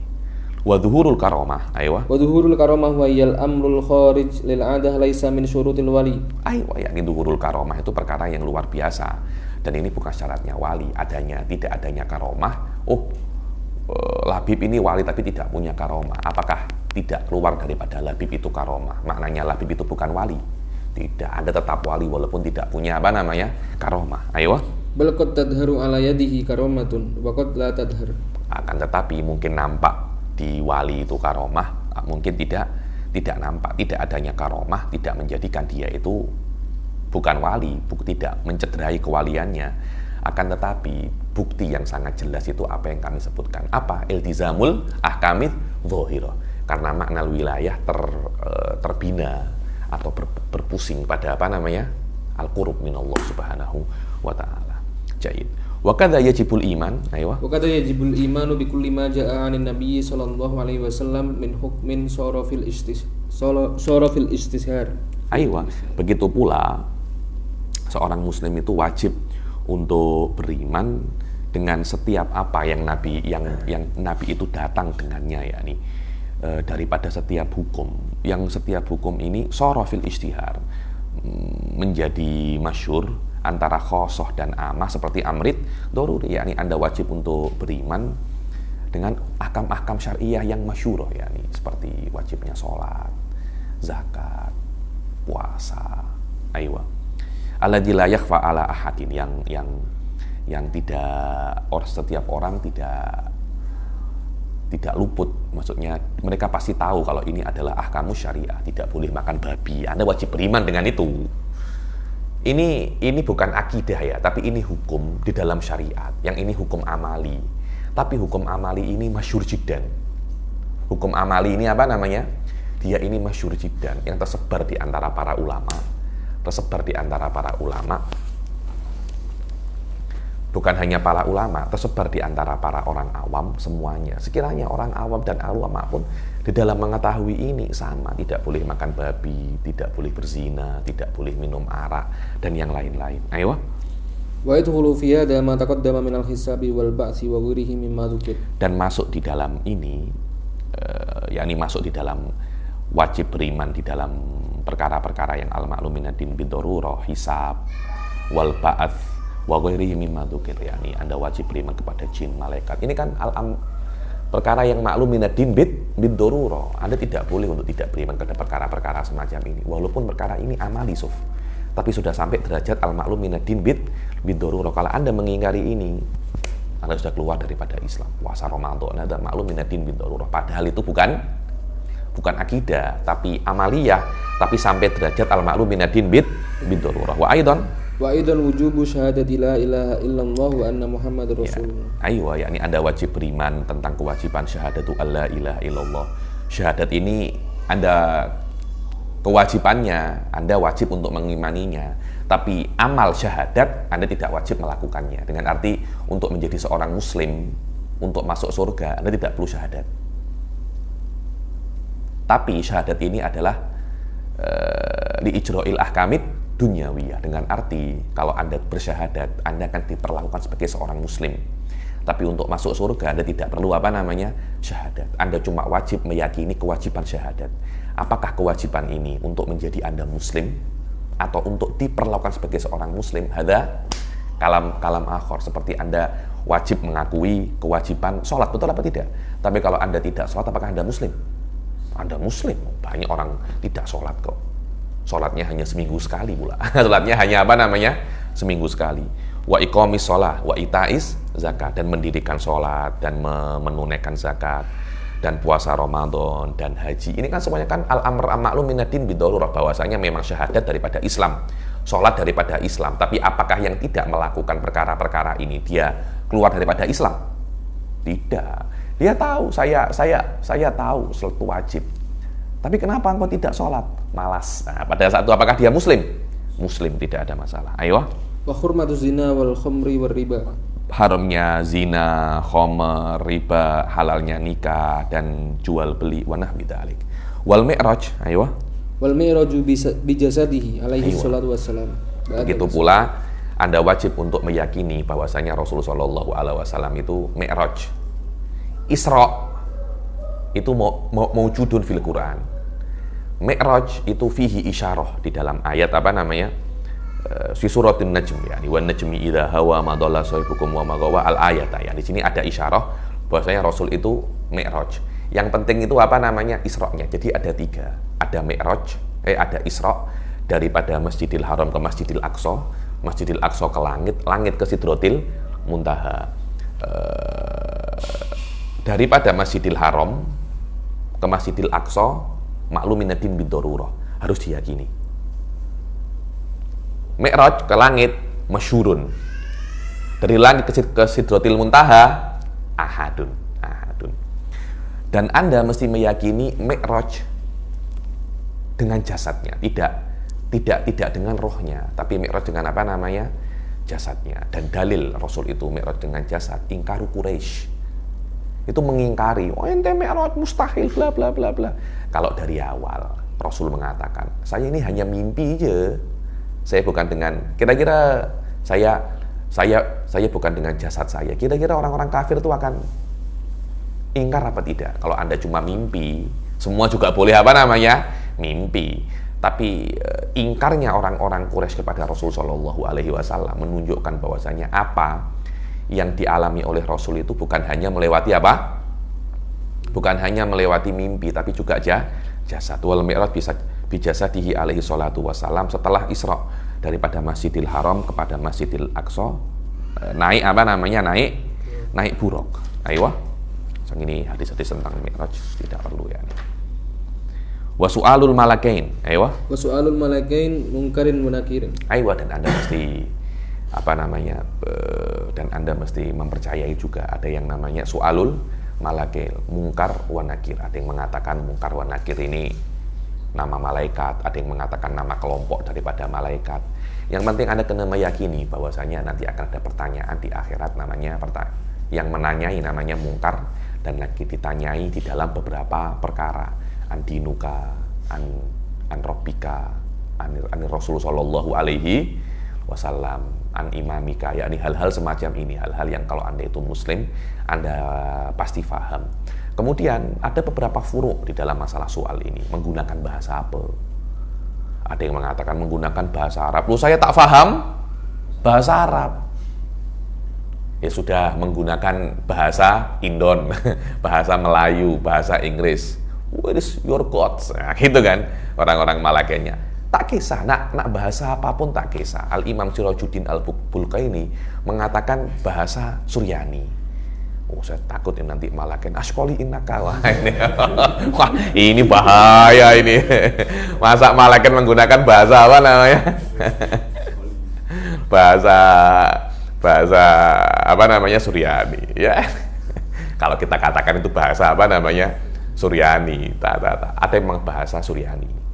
Wa dhuhurul karamah, Wa dhuhurul karamah wa yal amrul kharij lil 'adah laisa min syurutil wali. Yakni dhuhurul karamah itu perkara yang luar biasa, dan ini bukan syaratnya wali. Tidak adanya karamah. Labib ini wali tapi tidak punya karamah. Apakah tidak keluar daripada labib itu karamah? Maknanya labib itu bukan wali? Tidak, Anda tetap wali walaupun tidak punya karamah. Bal qad tadharu ala yadihi karamatun wa qad la tadhar. Akan tetapi mungkin nampak di wali itu karamah, mungkin tidak nampak. Tidak adanya karamah tidak menjadikan dia itu bukan wali, tidak mencederai kewaliannya. Akan tetapi bukti yang sangat jelas itu apa yang kami sebutkan. Apa? Iltizamul ahkamid dhahirah. Karena makna wilayah terbina atau berpusing pada al-qurub minallah subhanahu wa ta'ala. Jaid. Wa kadza yajibul iman, Wa kadza yajibul imanu bi kulli ma jaa'a 'anin nabiy sallallahu alaihi wasallam min hukmin sarafil istishar. Begitu pula seorang muslim itu wajib untuk beriman dengan setiap apa yang nabi itu datang dengannya, yakni daripada setiap hukum. Yang setiap hukum ini sarafil istihar, menjadi masyhur antara khosoh dan amah seperti amrit doruri, yakni Anda wajib untuk beriman dengan ahkam-ahkam syariah yang masyhur, yakni seperti wajibnya sholat, zakat, puasa. Alladzi la yakhfa ala ahadin, yang tidak setiap orang tidak luput. Maksudnya mereka pasti tahu kalau ini adalah ahkamus syariah, tidak boleh makan babi. Anda wajib beriman dengan itu. Ini bukan akidah ya, tapi ini hukum di dalam syariat. Yang ini hukum amali. Tapi hukum amali ini masyhur jiddan. Hukum amali ini apa namanya? Dia ini masyhur jiddan, yang tersebar di antara para ulama. Bukan hanya para ulama, tersebar di antara para orang awam semuanya. Sekiranya orang awam dan ulama pun di dalam mengetahui ini sama, tidak boleh makan babi, tidak boleh berzina, tidak boleh minum arak, dan yang lain-lain. Wa yadkhulu fi hadha ma taqaddama min al-hisabi wal ba'tsi wa ghairihi mimma dzukir. Dan masuk di dalam ini, yakni masuk di dalam wajib beriman di dalam perkara-perkara yang al-ma'lum minaddin biddarurah, hisab, wal ba'ats wa ghairihi mimma dzukir, yakni Anda wajib beriman kepada jin, malaikat. Ini kan perkara yang maklum minaddin biddarurah. Anda tidak boleh untuk tidak beriman kepada perkara-perkara semacam ini, walaupun perkara ini amali, tapi sudah sampai derajat al-ma'lum minad-din bid-darurah. Kalau Anda mengingkari ini, Anda sudah keluar daripada Islam. Puasa Ramadan ada maklum minad-din bid-darurah. Padahal itu bukan akidah, tapi amaliyah, tapi sampai derajat al-ma'lum minad-din bid-darurah. Wa aidan wujubu syahadati la ilaha illallah wa anna Muhammadar Rasulullah. Aywa, yakni Anda wajib beriman tentang kewajiban syahadatu alla ilaha illallah. Syahadat ini Anda kewajibannya, Anda wajib untuk mengimaninya. Tapi amal syahadat Anda tidak wajib melakukannya. Dengan arti untuk menjadi seorang muslim, untuk masuk surga, Anda tidak perlu syahadat. Tapi syahadat ini adalah li ijra'il ahkamid dunyawiyah. Dengan arti kalau Anda bersyahadat, Anda akan diperlakukan sebagai seorang muslim. Tapi untuk masuk surga Anda tidak perlu syahadat. Anda cuma wajib meyakini kewajiban syahadat. Apakah kewajiban ini untuk menjadi Anda muslim atau untuk diperlakukan sebagai seorang muslim? Hadza kalam akhar. Seperti Anda wajib mengakui kewajiban sholat, betul apa tidak? Tapi kalau Anda tidak sholat, apakah Anda muslim? Anda muslim. Banyak orang tidak sholat kok. Sholatnya hanya seminggu sekali pula. Sholatnya hanya seminggu sekali. Wa iqamis sholah, wa itais zakat, dan mendirikan sholat, dan menunaikan zakat, dan puasa Ramadan, dan haji. Ini kan semuanya kan al-amr am-ma'lum minad-din bid-darurah, bahwasanya memang syahadat daripada Islam, sholat daripada Islam. Tapi apakah yang tidak melakukan perkara-perkara ini dia keluar daripada Islam? Tidak. Dia tahu, saya tahu sholat wajib. Tapi kenapa engkau tidak sholat? Malas. Nah, pada saat itu apakah dia muslim? Muslim, tidak ada masalah. Ayo. Wa hurmatu zina wal khamri war riba. Haramnya zina, khamr, riba, halalnya nikah dan jual beli, wa nahwi dzalik. Wal mi'raj, ayo. Wal mi'raju bi jasadihi alaihi salatu wassalam. Begitu pula Anda wajib untuk meyakini bahwasanya Rasulullah sallallahu alaihi wasallam itu mi'raj. Isra itu maujudun fil Quran. Mi'raj itu fihi isyarah di dalam ayat fi suratin najm, yani wan najmi idza hawa ma dhalla sahibukum wa ma ghawa al ayat. Ya, di sini ada isyarah bahwasanya Rasul itu mi'raj. Yang penting itu Isra-nya. Jadi ada 3. Ada mi'raj, ada Isra daripada Masjidil Haram ke Masjidil Aqsa, Masjidil Aqsa ke langit ke Sidratil Muntaha. Daripada Masjidil Haram ke Masjidil Aqsa, maklum minad-din bid-darurah, harus diyakini. Mi'raj ke langit, masyhurun. Dari langit ke Sidratil Muntaha, ahadun. Dan Anda mesti meyakini Mi'raj dengan jasadnya, tidak dengan rohnya, tapi Mi'raj dengan jasadnya. Dan dalil Rasul itu Mi'raj dengan jasad, ingkaru Quraisy. Itu mengingkari, ente Mi'raj mustahil, bla bla bla bla. Kalau dari awal Rasul mengatakan, saya ini hanya mimpi aja. Saya bukan dengan, kira-kira saya bukan dengan jasad saya. Kira-kira orang-orang kafir itu akan ingkar apa tidak? Kalau Anda cuma mimpi, semua juga boleh mimpi. Tapi ingkarnya orang-orang Quraisy kepada Rasul Shallallahu Alaihi Wasallam menunjukkan bahwasanya apa yang dialami oleh Rasul itu bukan hanya melewati bukan hanya melewati mimpi, tapi juga jasad. Wal mi'raj bijasadihi alaihi salatu wassalam, setelah Isra daripada Masjidil Haram kepada Masjidil Aqsa, naik naik buraq. Ayo. Ini hadis-hadis tentang mi'raj tidak perlu ya. Wa su'alul malakain. Ayo. Wa su'alul malakain munkarin wa nakirin. Ayo, dan Anda mesti dan Anda mesti mempercayai juga ada yang namanya su'alul malakain, mungkar wa nakir. Ada yang mengatakan mungkar wa nakir ini nama malaikat, ada yang mengatakan nama kelompok daripada malaikat. Yang penting Anda kena meyakini bahwasanya nanti akan ada pertanyaan di akhirat yang menanyai namanya mungkar, dan lagi ditanyai di dalam beberapa perkara, andinuka, an robbika, an Rasul sallallahu alaihi wasallam, an imamika, yakni hal-hal semacam ini, hal-hal yang kalau Anda itu muslim, Anda pasti paham. Kemudian ada beberapa furu' di dalam masalah soal ini, menggunakan bahasa apa. Ada yang mengatakan menggunakan bahasa Arab. Loh, saya tak paham bahasa Arab. Ya sudah, menggunakan bahasa Indon, bahasa Melayu, bahasa Inggris. Where is your God? Nah, gitu kan orang-orang Malakenya. Tak kisah, nak bahasa apapun tak kisah. Al-Imam Sirajuddin Al-Bulqaini mengatakan bahasa Suryani. Oh, saya takut ini nanti malakan askoli innaka. Wah, ini, wah, ini bahaya ini. Masa malakan menggunakan bahasa apa namanya? bahasa apa namanya Suryani, ya. Kalau kita katakan itu bahasa apa namanya Suryani, ada memang bahasa Suryani.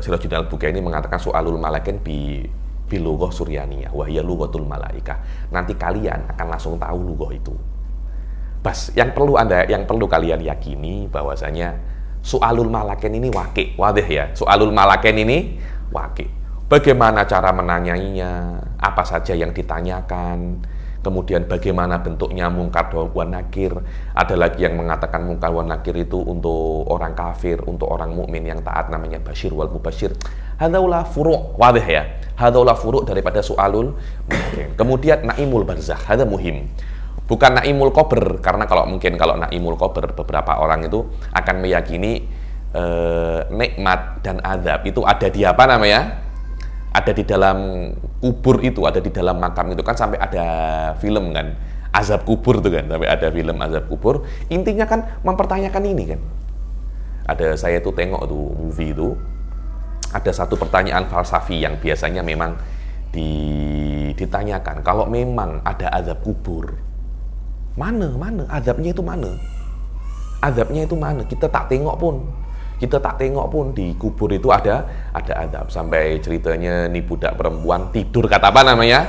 Sirajuddin Al-Bulqaini mengatakan soalul malaken bi lughah Suryaniyah wa hiya lughatul malaikah. Nanti kalian akan langsung tahu lughah itu. Bas, yang perlu kalian yakini bahwasanya soalul malaken ini waqi', wadih ya. Soalul malaken ini waqi'. Bagaimana cara menanyainya, apa saja yang ditanyakan, kemudian bagaimana bentuknya mungkar wa nakir. Ada lagi yang mengatakan mungkar wa nakir itu untuk orang kafir, untuk orang mukmin yang taat namanya basyir wal mubasyir. Hadzaula furu', wadih ya. Hadzaula furu' daripada soalul malaken. Kemudian naimul barzakh, hadza muhim. Bukan naimul qabr, karena kalau naimul qabr beberapa orang itu akan meyakini nikmat dan azab itu ada di apa namanya? Ada di dalam kubur itu, ada di dalam makam itu kan, sampai ada film kan, azab kubur tuh kan, sampai ada film azab kubur. Intinya kan mempertanyakan ini kan. Saya tuh tengok tuh movie itu, ada satu pertanyaan falsafi yang biasanya memang ditanyakan. Kalau memang ada azab kubur, mana azabnya itu mana? Azabnya itu mana? Kita tak tengok pun di kubur itu ada azab. Sampai ceritanya nih budak perempuan tidur kat apa namanya?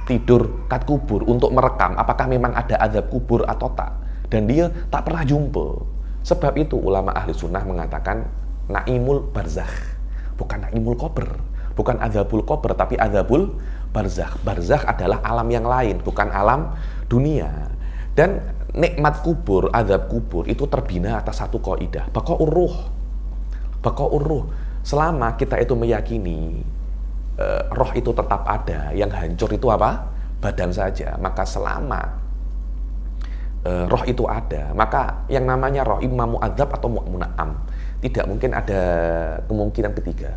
Tidur kat kubur untuk merekam apakah memang ada azab kubur atau tak. Dan dia tak pernah jumpa. Sebab itu ulama ahli sunnah mengatakan naimul barzakh, bukan naimul qabr, bukan azabul qabr, tapi azabul barzakh. Barzakh adalah alam yang lain, bukan alam dunia. Dan nikmat kubur, azab kubur itu terbina atas satu kaidah, baqaur ruh. Selama kita itu meyakini roh itu tetap ada, yang hancur itu apa? Badan saja. Maka selama roh itu ada, maka yang namanya roh imma mu'adzab atau muna'am. Tidak mungkin ada kemungkinan ketiga.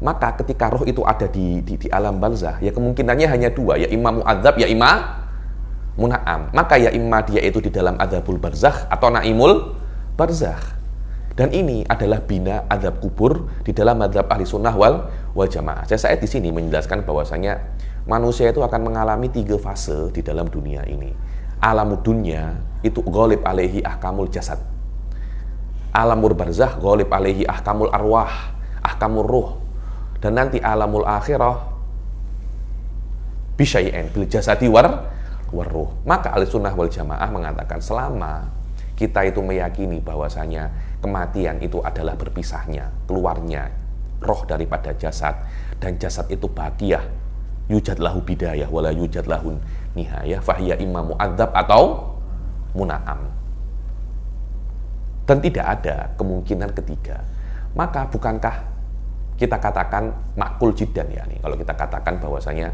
Maka ketika roh itu ada di alam barzakh, ya kemungkinannya hanya dua, ya imma mu'adzab, ya imma muna'am. Maka ya imma dia itu di dalam adzabul barzakh atau naimul barzakh. Dan ini adalah bina azab kubur di dalam mazhab ahli sunnah wal jamaah. Saya di sini menjelaskan bahwasanya manusia itu akan mengalami 3 fase di dalam dunia ini. Alamud dunya itu ghalib alaihi ahkamul jasad. Alamul barzakh ghalib alaihi ahkamul arwah, ahkamul ruh. Dan nanti alamul akhirah bisyai'in bil jasadi war ruh. Maka ahli sunnah wal jamaah mengatakan selama kita itu meyakini bahwasanya kematian itu adalah berpisahnya, keluarnya roh daripada jasad, dan jasad itu baqiyah, yujad lahu bidayah wala yujad lahu nihayah, fahiya imma mu'adzab atau muna'am. Dan tidak ada kemungkinan ketiga. Maka bukankah kita katakan makul jiddan ya nih, kalau kita katakan bahwasanya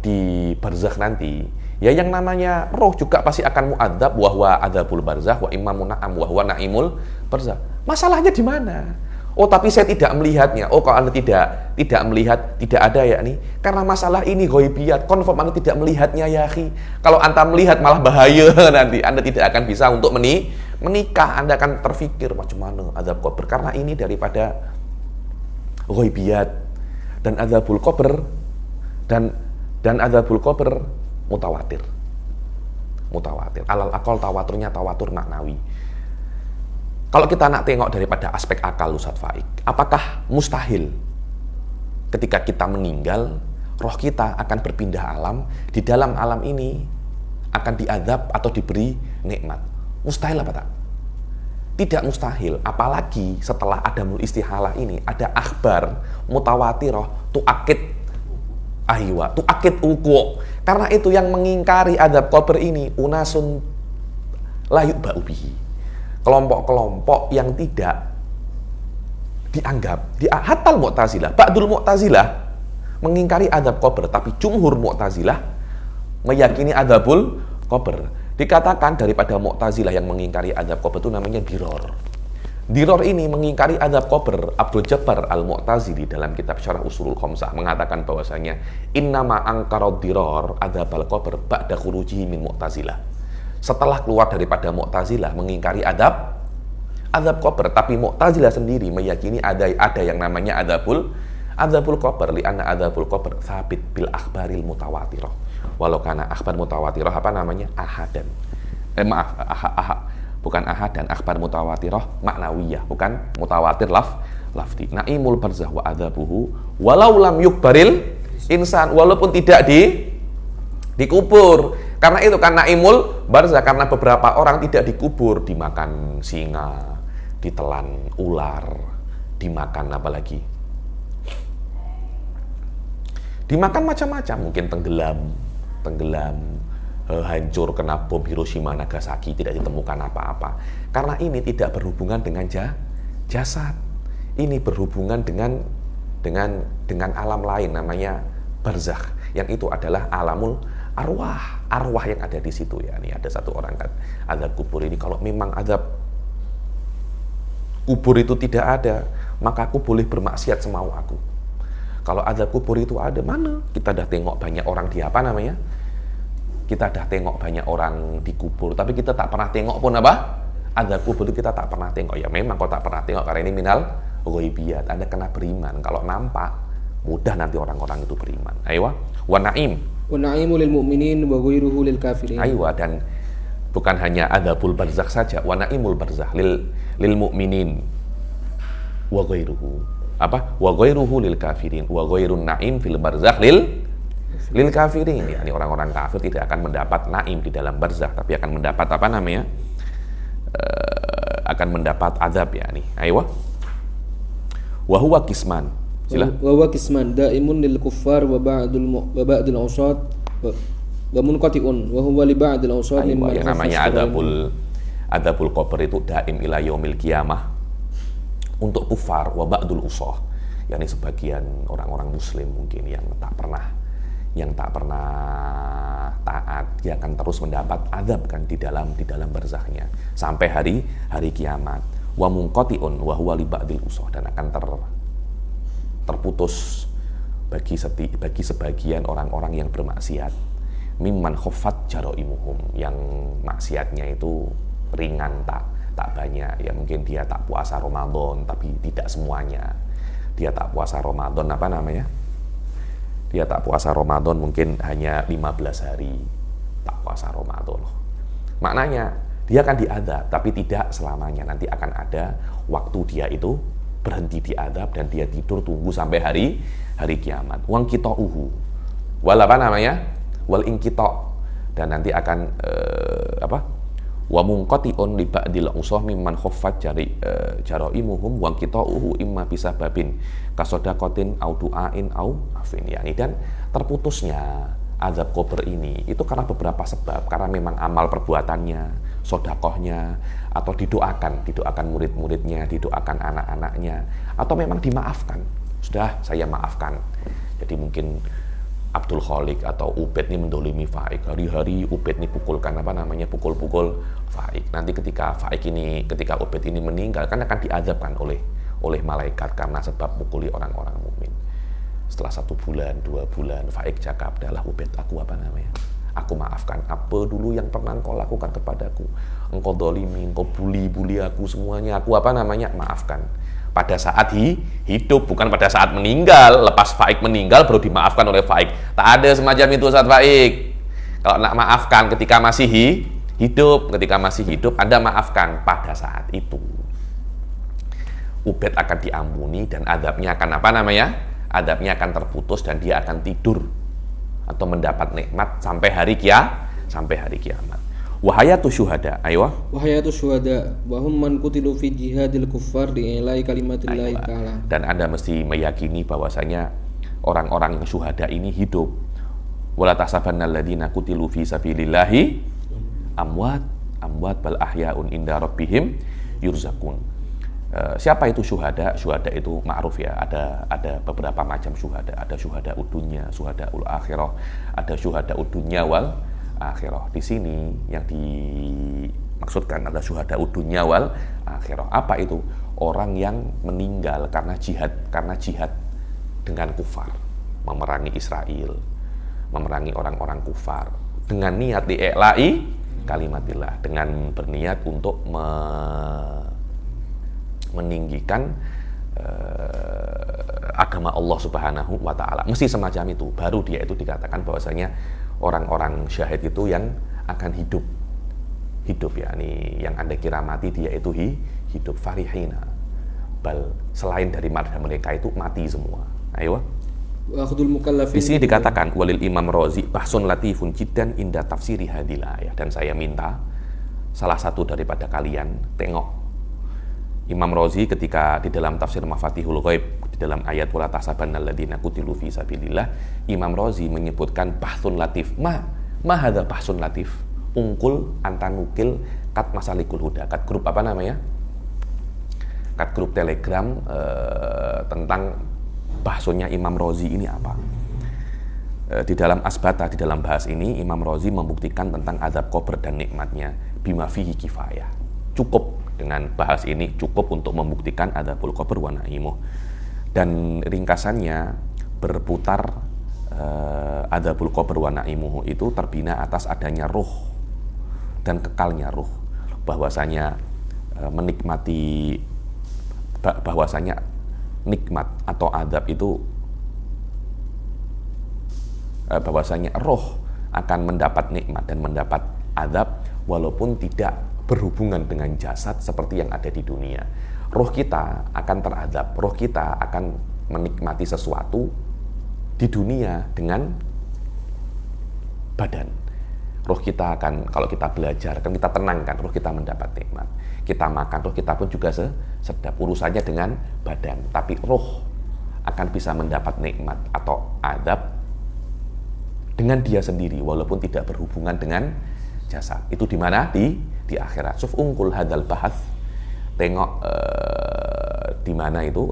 di barzakh nanti ya yang namanya roh juga pasti akan mu'adzab, wahwa adzabul barzakh wa imma muna'am wahwa naimul barzakh. Masalahnya di mana? Oh, tapi saya tidak melihatnya. Oh, kalau Anda tidak melihat, tidak ada ya nih. Karena masalah ini ghaibiyat, confirm Anda tidak melihatnya ya akhi. Kalau Anda melihat malah bahaya nanti. Anda tidak akan bisa untuk menikah. Anda akan terfikir macam mana azab kubur, karena ini daripada ghaibiyat. Dan azabul kubur dan azabul qabr mutawatir. Alal aqal tawaturnya tawatur maknawi. Kalau kita nak tengok daripada aspek akal Ustaz Faik, apakah mustahil ketika kita meninggal roh kita akan berpindah alam, di dalam alam ini akan diazab atau diberi nikmat? Mustahil apa tak? Tidak mustahil, apalagi setelah adamul istihalah ini ada akhbar mutawatirah tu'akid uku. Karena itu yang mengingkari azab kubur ini unasun la yu'ba'u bihi. Kelompok-kelompok yang tidak dianggap, hatal Mu'tazilah, ba'dul Mu'tazilah mengingkari azab kubur, tapi jumhur Mu'tazilah meyakini azabul kubur. Dikatakan daripada Mu'tazilah yang mengingkari azab kubur itu namanya diror. Diror ini mengingkari azab qabr. Abdul Jabbar Al-Mu'tazili dalam kitab Syarah Ushulul Khamsah mengatakan bahwasanya innama angkarad diror adzabal qabr ba'da khurujihi min Mu'tazilah. Setelah keluar daripada Mu'tazilah mengingkari azab qabr, tapi Mu'tazilah sendiri meyakini ada yang namanya adzabul qabr, li anna adzabul qabr tsabit bil akhbaril mutawatirah. Walau kana akhbar mutawatirah apa namanya? Ahadan. Bukan ahad dan akhbar mutawatirah maknawiyah, bukan mutawatir lafzi. Naimul barzah wa adzabuhu walau lam yukbaril insan, walaupun tidak dikubur. Karena itu kan naimul barzah, karena beberapa orang tidak dikubur, dimakan singa, ditelan ular, dimakan apa lagi? Dimakan macam-macam, mungkin tenggelam, hancur kena bom Hiroshima Nagasaki, tidak ditemukan apa-apa. Karena ini tidak berhubungan dengan jasad. Ini berhubungan dengan alam lain namanya barzakh, yang itu adalah alamul arwah yang ada di situ ya. Ini ada satu orang kan, azab kubur ini, kalau memang azab kubur itu tidak ada, maka aku boleh bermaksiat semau aku. Kalau azab kubur itu ada, mana? Kita dah tengok banyak orang di apa namanya? Kita dah tengok banyak orang dikubur, tapi kita tak pernah tengok pun apa? Azab kubur itu kita tak pernah tengok. Ya memang kau tak pernah tengok karena ini minal ghaibiyat. Anda kena beriman. Kalau nampak, mudah nanti orang-orang itu beriman. Aywa, wa na'im. Wa na'imu lil mu'minin wa ghairuhu lil kafirin. Aywa, dan bukan hanya adzabul barzakh saja, wa na'imul barzakh lil mu'minin wa ghairuhu. Apa? Wa ghairuhu lil kafirin. Wa ghairun na'im fil barzakh lil kafirin, ya, ini orang-orang kafir tidak akan mendapat naim di dalam barzakh, tapi akan mendapat apa namanya? Akan mendapat azab ya nih. Aywa. Wa huwa qisman. Sila. Wa huwa qisman daimun lil kuffar wa ba'dul awsat wa munqati'un wa huwa li ba'dil awsat mimma yang namanya adzabul qabr itu daim ila yaumil qiyamah untuk kufar wa ba'dul usah, yakni sebagian orang-orang muslim mungkin yang tak pernah taat, dia akan terus mendapat azab kan di dalam barzakhnya sampai hari kiamat. Wa munqati'un wa huwa li ba'dil usah, dan akan terputus bagi sebagian orang-orang yang bermaksiat. Mimman khaffat jaraimuhum, yang maksiatnya itu ringan, tak banyak. Ya mungkin dia tak puasa Ramadan, tapi tidak semuanya. Dia tak puasa Ramadan apa namanya? Dia tak puasa Ramadan mungkin hanya 15 hari tak puasa Ramadan. Maknanya dia akan diazab, tapi tidak selamanya. Nanti akan ada waktu dia itu berhenti diazab dan dia tidur tunggu sampai hari kiamat. Wang qita'uhu. Wal apa namanya? Wal inqita'. Dan nanti akan wa munqati'un li ba'dil usah mimman khaffat jaraimuhum wa qita'uhu imma bisababin kasodaqatin au du'ain au afin, yakni dan terputusnya azab kubur ini itu karena beberapa sebab, karena memang amal perbuatannya, sodakohnya, atau didoakan murid-muridnya, didoakan anak-anaknya, atau memang dimaafkan. Sudah saya maafkan. Jadi mungkin Abdul Khalik atau Ubaid ini mendolimi Faik, hari-hari Ubaid ini pukul Faik. Nanti ketika Ubaid ini meninggal kan akan diazabkan oleh malaikat karena sebab pukuli orang-orang mukmin. Setelah 1 bulan, 2 bulan, Faik cakap, "Dahlah Ubaid, aku maafkan apa dulu yang pernah engkau lakukan kepadaku. Engkau dolimi, engkau bully aku, semuanya aku maafkan." Pada saat hidup, bukan pada saat meninggal. Lepas Faik meninggal baru dimaafkan oleh Faik. Tak ada semacam itu Ustaz Faik. Kalau nak maafkan ketika masih hidup, Anda maafkan pada saat itu. Ubaid akan diampuni dan azabnya akan azabnya akan terputus dan dia akan tidur atau mendapat nikmat sampai hari kiamat. Wahayatu syuhada, aywa. Wahayatu syuhada wa hum man qutilu fi jihadil kuffar di ilai kalimatillahi ta'ala. Dan Anda mesti meyakini bahwasanya orang-orang yang syuhada ini hidup. Wala tahsabanna alladziina qutilu fi sabilillahi amwat bal ahya'un inda rabbihim yurzaqun. Siapa itu syuhada? Syuhada itu ma'ruf ya. Ada beberapa macam syuhada. Ada syuhada udunya, syuhada ul akhirah, ada syuhada udunya wal akhirah. Di sini yang maksudkan adalah syuhada dunya wal akhirah. Apa itu? Orang yang meninggal karena jihad dengan kufar, memerangi Israel, memerangi orang-orang kufar dengan niat di'i'la'i kalimatillah, dengan berniat untuk meninggikan agama Allah Subhanahu wa taala. Mesti semacam itu, baru dia itu dikatakan bahwasanya orang-orang syahid itu yang akan hidup ya, yang Anda kira mati dia itu hidup farihina. Bal selain dari mereka itu mati semua. Ayo. Wa akhdul mukallafin. Di sini dikatakan walil Imam Razi bahsun latifun jiddan inda tafsiri hadil ayat, dan saya minta salah satu daripada kalian tengok Imam Razi ketika di dalam tafsir Mafatihul Ghaib di dalam ayat wala tahsabanna alladziina qutilu fi sabilillah, Imam Razi menyebutkan bahsun latif. Ma hadza bahsun latif? Ungkul antanukil kat masalikul huda, kat grup apa namanya? Kat grup Telegram tentang bahasanya Imam Razi ini apa. Di dalam Asbata, di dalam bahas ini Imam Razi membuktikan tentang azab kubur dan nikmatnya bima fihi kifayah. Cukup dengan bahas ini, cukup untuk membuktikan azabul kubur wa naimuh. Dan ringkasannya berputar azabul kubur wa naimuh itu terbina atas adanya ruh dan kekalnya ruh, bahwasanya menikmati, bahwasanya nikmat atau adab itu, bahwasanya roh akan mendapat nikmat dan mendapat adab walaupun tidak berhubungan dengan jasad seperti yang ada di dunia. Roh kita akan teradab, roh kita akan menikmati sesuatu di dunia dengan badan. Roh kita akan, kalau kita belajar, kan kita tenangkan, roh kita mendapat nikmat. Kita makan, roh kita pun juga sedap. Urusannya dengan badan, tapi roh akan bisa mendapat nikmat atau adab dengan dia sendiri, walaupun tidak berhubungan dengan jasad. Itu di mana? Di akhirat. Suf ungkul hadal bahas. Tengok di mana itu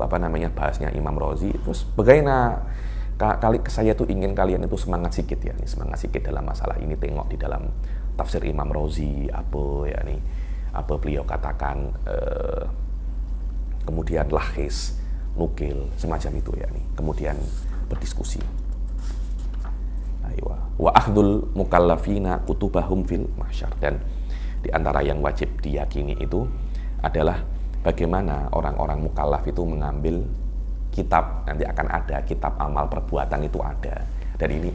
bahasnya Imam Razi. Terus bagaimana? Kali saya tuh ingin kalian itu semangat sikit ya, semangat sikit dalam masalah ini. Tengok di dalam tafsir Imam Razi apa beliau katakan, kemudian lahis, nukil, semacam itu ya nih. Kemudian berdiskusi. Wa akhdul mukallafina kutubahum fil mahsyar, dan di antara yang wajib diyakini itu adalah bagaimana orang-orang mukallaf itu mengambil kitab. Nanti akan ada kitab amal perbuatan, itu ada. Dan ini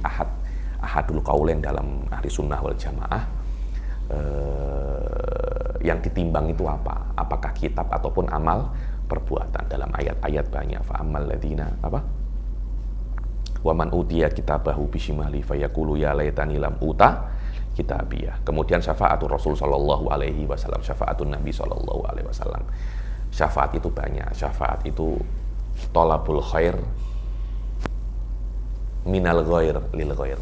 ahadul qaulain dalam ahli sunnah wal jamaah. Yang ditimbang itu apa? Apakah kitab ataupun amal perbuatan? Dalam ayat-ayat banyak. Fa'ammal ladzina wa man utiya kitabahu bisimali fayaqulu ya laitani lam uta kitabiyah. Kemudian syafaatul Rasul sallallahu alaihi wasallam, syafaatun Nabi sallallahu alaihi wasallam. Syafaat itu banyak. Syafaat itu tolabul khair minal ghair lil ghair,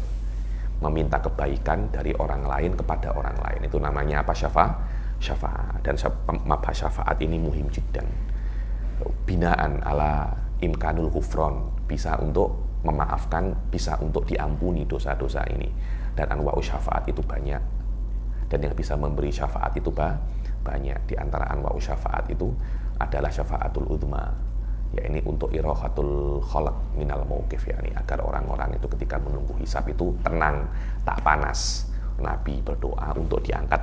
meminta kebaikan dari orang lain kepada orang lain. Itu namanya apa? Syafaat. Dan mabhas syafaat ini muhim jiddan, binaan ala imkanul ghufron, bisa untuk memaafkan, bisa untuk diampuni dosa-dosa ini. Dan anwa'u syafaat itu banyak, dan yang bisa memberi syafaat itu banyak. Di antara anwa'u syafaat itu adalah syafaatul udhma, ya ini untuk irahatul khalaq minal mauqif, ya ini agar orang-orang itu ketika menunggu hisab itu tenang, tak panas. Nabi berdoa untuk diangkat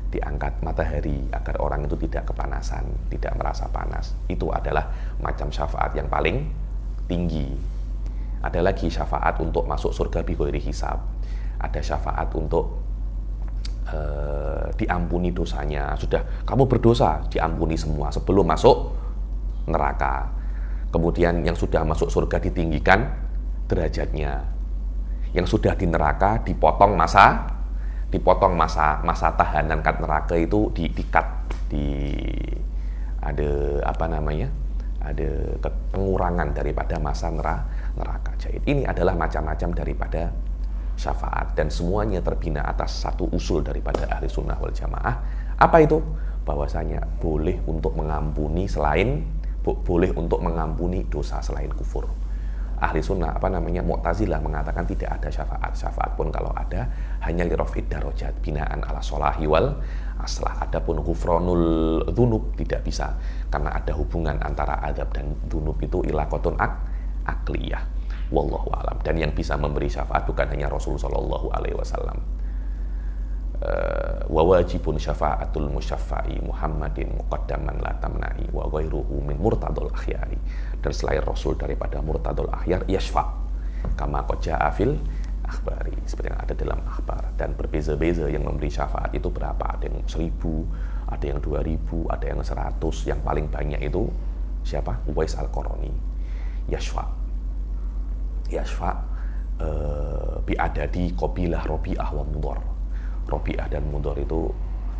diangkat matahari, agar orang itu tidak kepanasan, tidak merasa panas. Itu adalah macam syafaat yang paling tinggi. Ada lagi syafaat untuk masuk surga bi ghairi hisab. Ada syafaat untuk diampuni dosanya. Sudah kamu berdosa, diampuni semua sebelum masuk neraka. Kemudian yang sudah masuk surga ditinggikan derajatnya. Yang sudah di neraka dipotong masa tahanan kat neraka itu ada pengurangan daripada masa neraka. Jadi ini adalah macam-macam daripada syafaat, dan semuanya terbina atas satu usul daripada ahli sunnah wal jamaah. Apa itu? Bahwasanya boleh untuk mengampuni dosa selain kufur. ahli sunnah Mu'tazilah mengatakan tidak ada syafaat. Syafaat pun kalau ada hanya li raf'id darajat binaan ala sholahi wal aslah. Adapun ghufranul dzunub tidak bisa karena ada hubungan antara adab dan dzunub itu ilaqatun akliyah. Wallahu alam. Dan yang bisa memberi syafaat bukan hanya Rasul sallallahu alaihi wasallam. Wa wajibun syafa'atul musyaffa'i Muhammadin muqaddaman la tamna'i wa ghairuhu min murtadul akhyari. Dan selain Rasul daripada murtadul akhyar yashfa' kama qad ja'a fil akhbari, seperti yang ada dalam akhbar. Dan berbeza-beza yang memberi syafaat itu berapa, ada yang 1000, ada yang 2000, ada yang 100. Yang paling banyak itu siapa? Uwais al-Qarani. Yashfa' bi'adadi qabilah Rabi'ah wa Mudhar. Rabi'ah dan Mudhar itu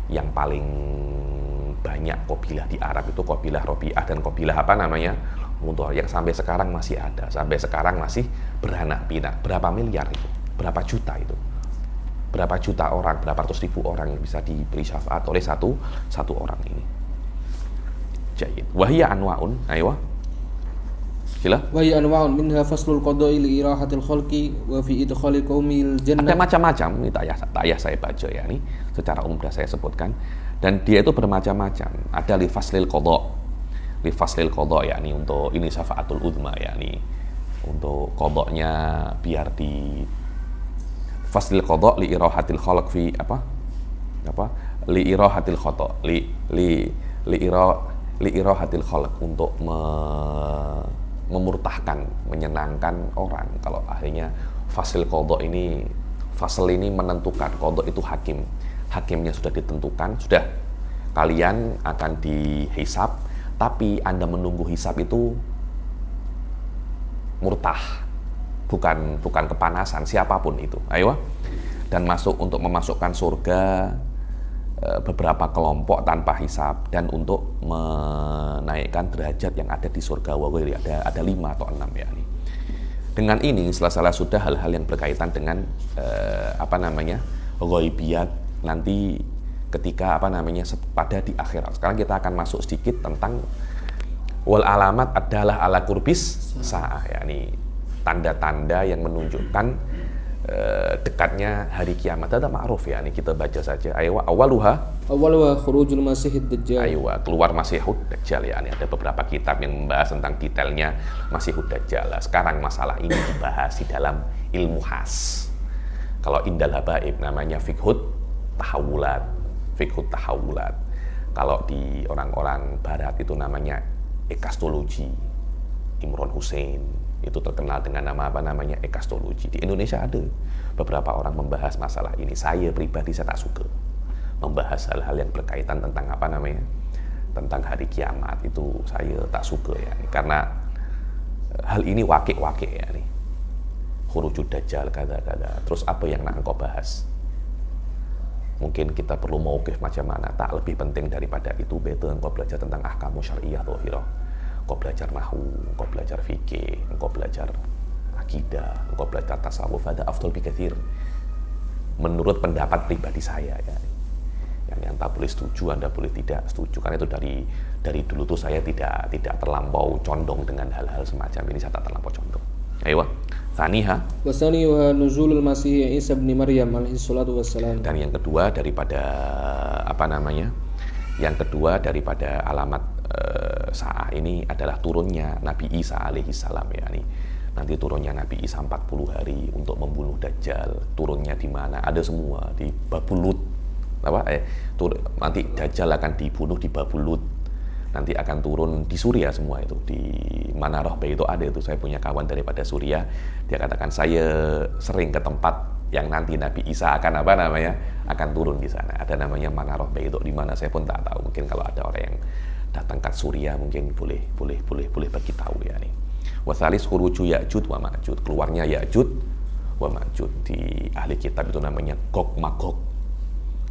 yang paling banyak qabilah di Arab itu qabilah Rabi'ah dan qabilah Mudhar yang sampai sekarang masih ada, sampai sekarang masih beranak pinak. Berapa miliar itu? Berapa juta itu? Berapa juta orang, berapa ratus ribu orang yang bisa diberi syafaat oleh satu orang ini. Jayid. Wahia anwa'un, ayo. Sila. Wa hiya anwa'un minha faslul qada'i li irahatil khalqi wa fi idkhali qaumil jannah. Ada macam-macam, ini tak payah saya baca ya, ini secara umum sudah saya sebutkan. Dan dia itu bermacam-macam. Ada li faslil qada' ya, ini untuk ini syafaatul uzma ya, ini untuk qada'nya biar di faslil qada' li irahatil khalq fi li irahatil khata' li irahatil khalq untuk memurtahkan, menyenangkan orang. Kalau akhirnya fasil qadha ini, fasal ini menentukan, qadha itu hakimnya sudah ditentukan, sudah kalian akan dihisab, tapi Anda menunggu hisab itu murtah, bukan kepanasan siapapun itu. Ayo, dan masuk untuk memasukkan surga beberapa kelompok tanpa hisab, dan untuk menaikkan derajat yang ada di surga ada 5 atau 6 ya. Dengan ini selesai sudah hal-hal yang berkaitan dengan ghaibiyat nanti ketika pada di akhirat. Sekarang kita akan masuk sedikit tentang wal alamat adalah ala kurbis sa'ah, yakni tanda-tanda yang menunjukkan dekatnya hari kiamat. Ada ma'ruf ya, ini kita baca saja. Aywa awaluha khurujul masihid dajjal. Aywa, keluar Masihud Dajjal ya. Ini ada beberapa kitab yang membahas tentang detailnya Masihud Dajjal. Sekarang masalah ini dibahas di dalam ilmu khas. Kalau indal habaib namanya fiqhut tahawulat. Kalau di orang-orang barat itu namanya ekastologi. Imron Hussein itu terkenal dengan nama ekastologi. Di Indonesia ada beberapa orang membahas masalah ini. Saya pribadi saya tak suka membahas hal-hal yang berkaitan tentang tentang hari kiamat. Itu saya tak suka ya, karena hal ini wakil ya nih. Khurujud Dajjal kata-kata. Terus apa yang nak engkau bahas? Mungkin kita perlu mauqif macam mana? Tak lebih penting daripada itu, betul engkau belajar tentang ahkamu syariah dhahirah. Engkau belajar nahwu, engkau belajar fikih, engkau belajar akidah, engkau belajar tasawuf, ada afdal bikatsir. Menurut pendapat pribadi saya ya. Yang Anda boleh setuju, Anda boleh tidak setuju. Karena itu dari dulu tuh saya tidak terlampau condong dengan hal-hal semacam ini, saya tak terlampau condong. Ayo, Thaniha. Wasani wa nuzulul Masih Isa bin Maryam alaihi salatu wassalam. Dan yang kedua daripada Yang kedua daripada alamat sa'ah ini adalah turunnya Nabi Isa alaihi salam ya. Nanti turunnya Nabi Isa 40 hari untuk membunuh Dajjal. Turunnya di mana? Ada semua di Babulut. Nanti Dajjal akan dibunuh di Babulut. Nanti akan turun di Suriah semua itu. Di Manarah itu ada itu. Saya punya kawan daripada Suriah. Dia katakan saya sering ke tempat yang nanti Nabi Isa akan akan turun di sana. Ada namanya Manarah itu di mana saya pun tak tahu. Mungkin kalau ada orang yang datang ke Suriah mungkin boleh bagi tahu ya nih. Wasalis khuruju Ya'jud wa Ma'jud, keluarnya Ya'jud wa Ma'jud. Di ahli kitab itu namanya Gog Magog.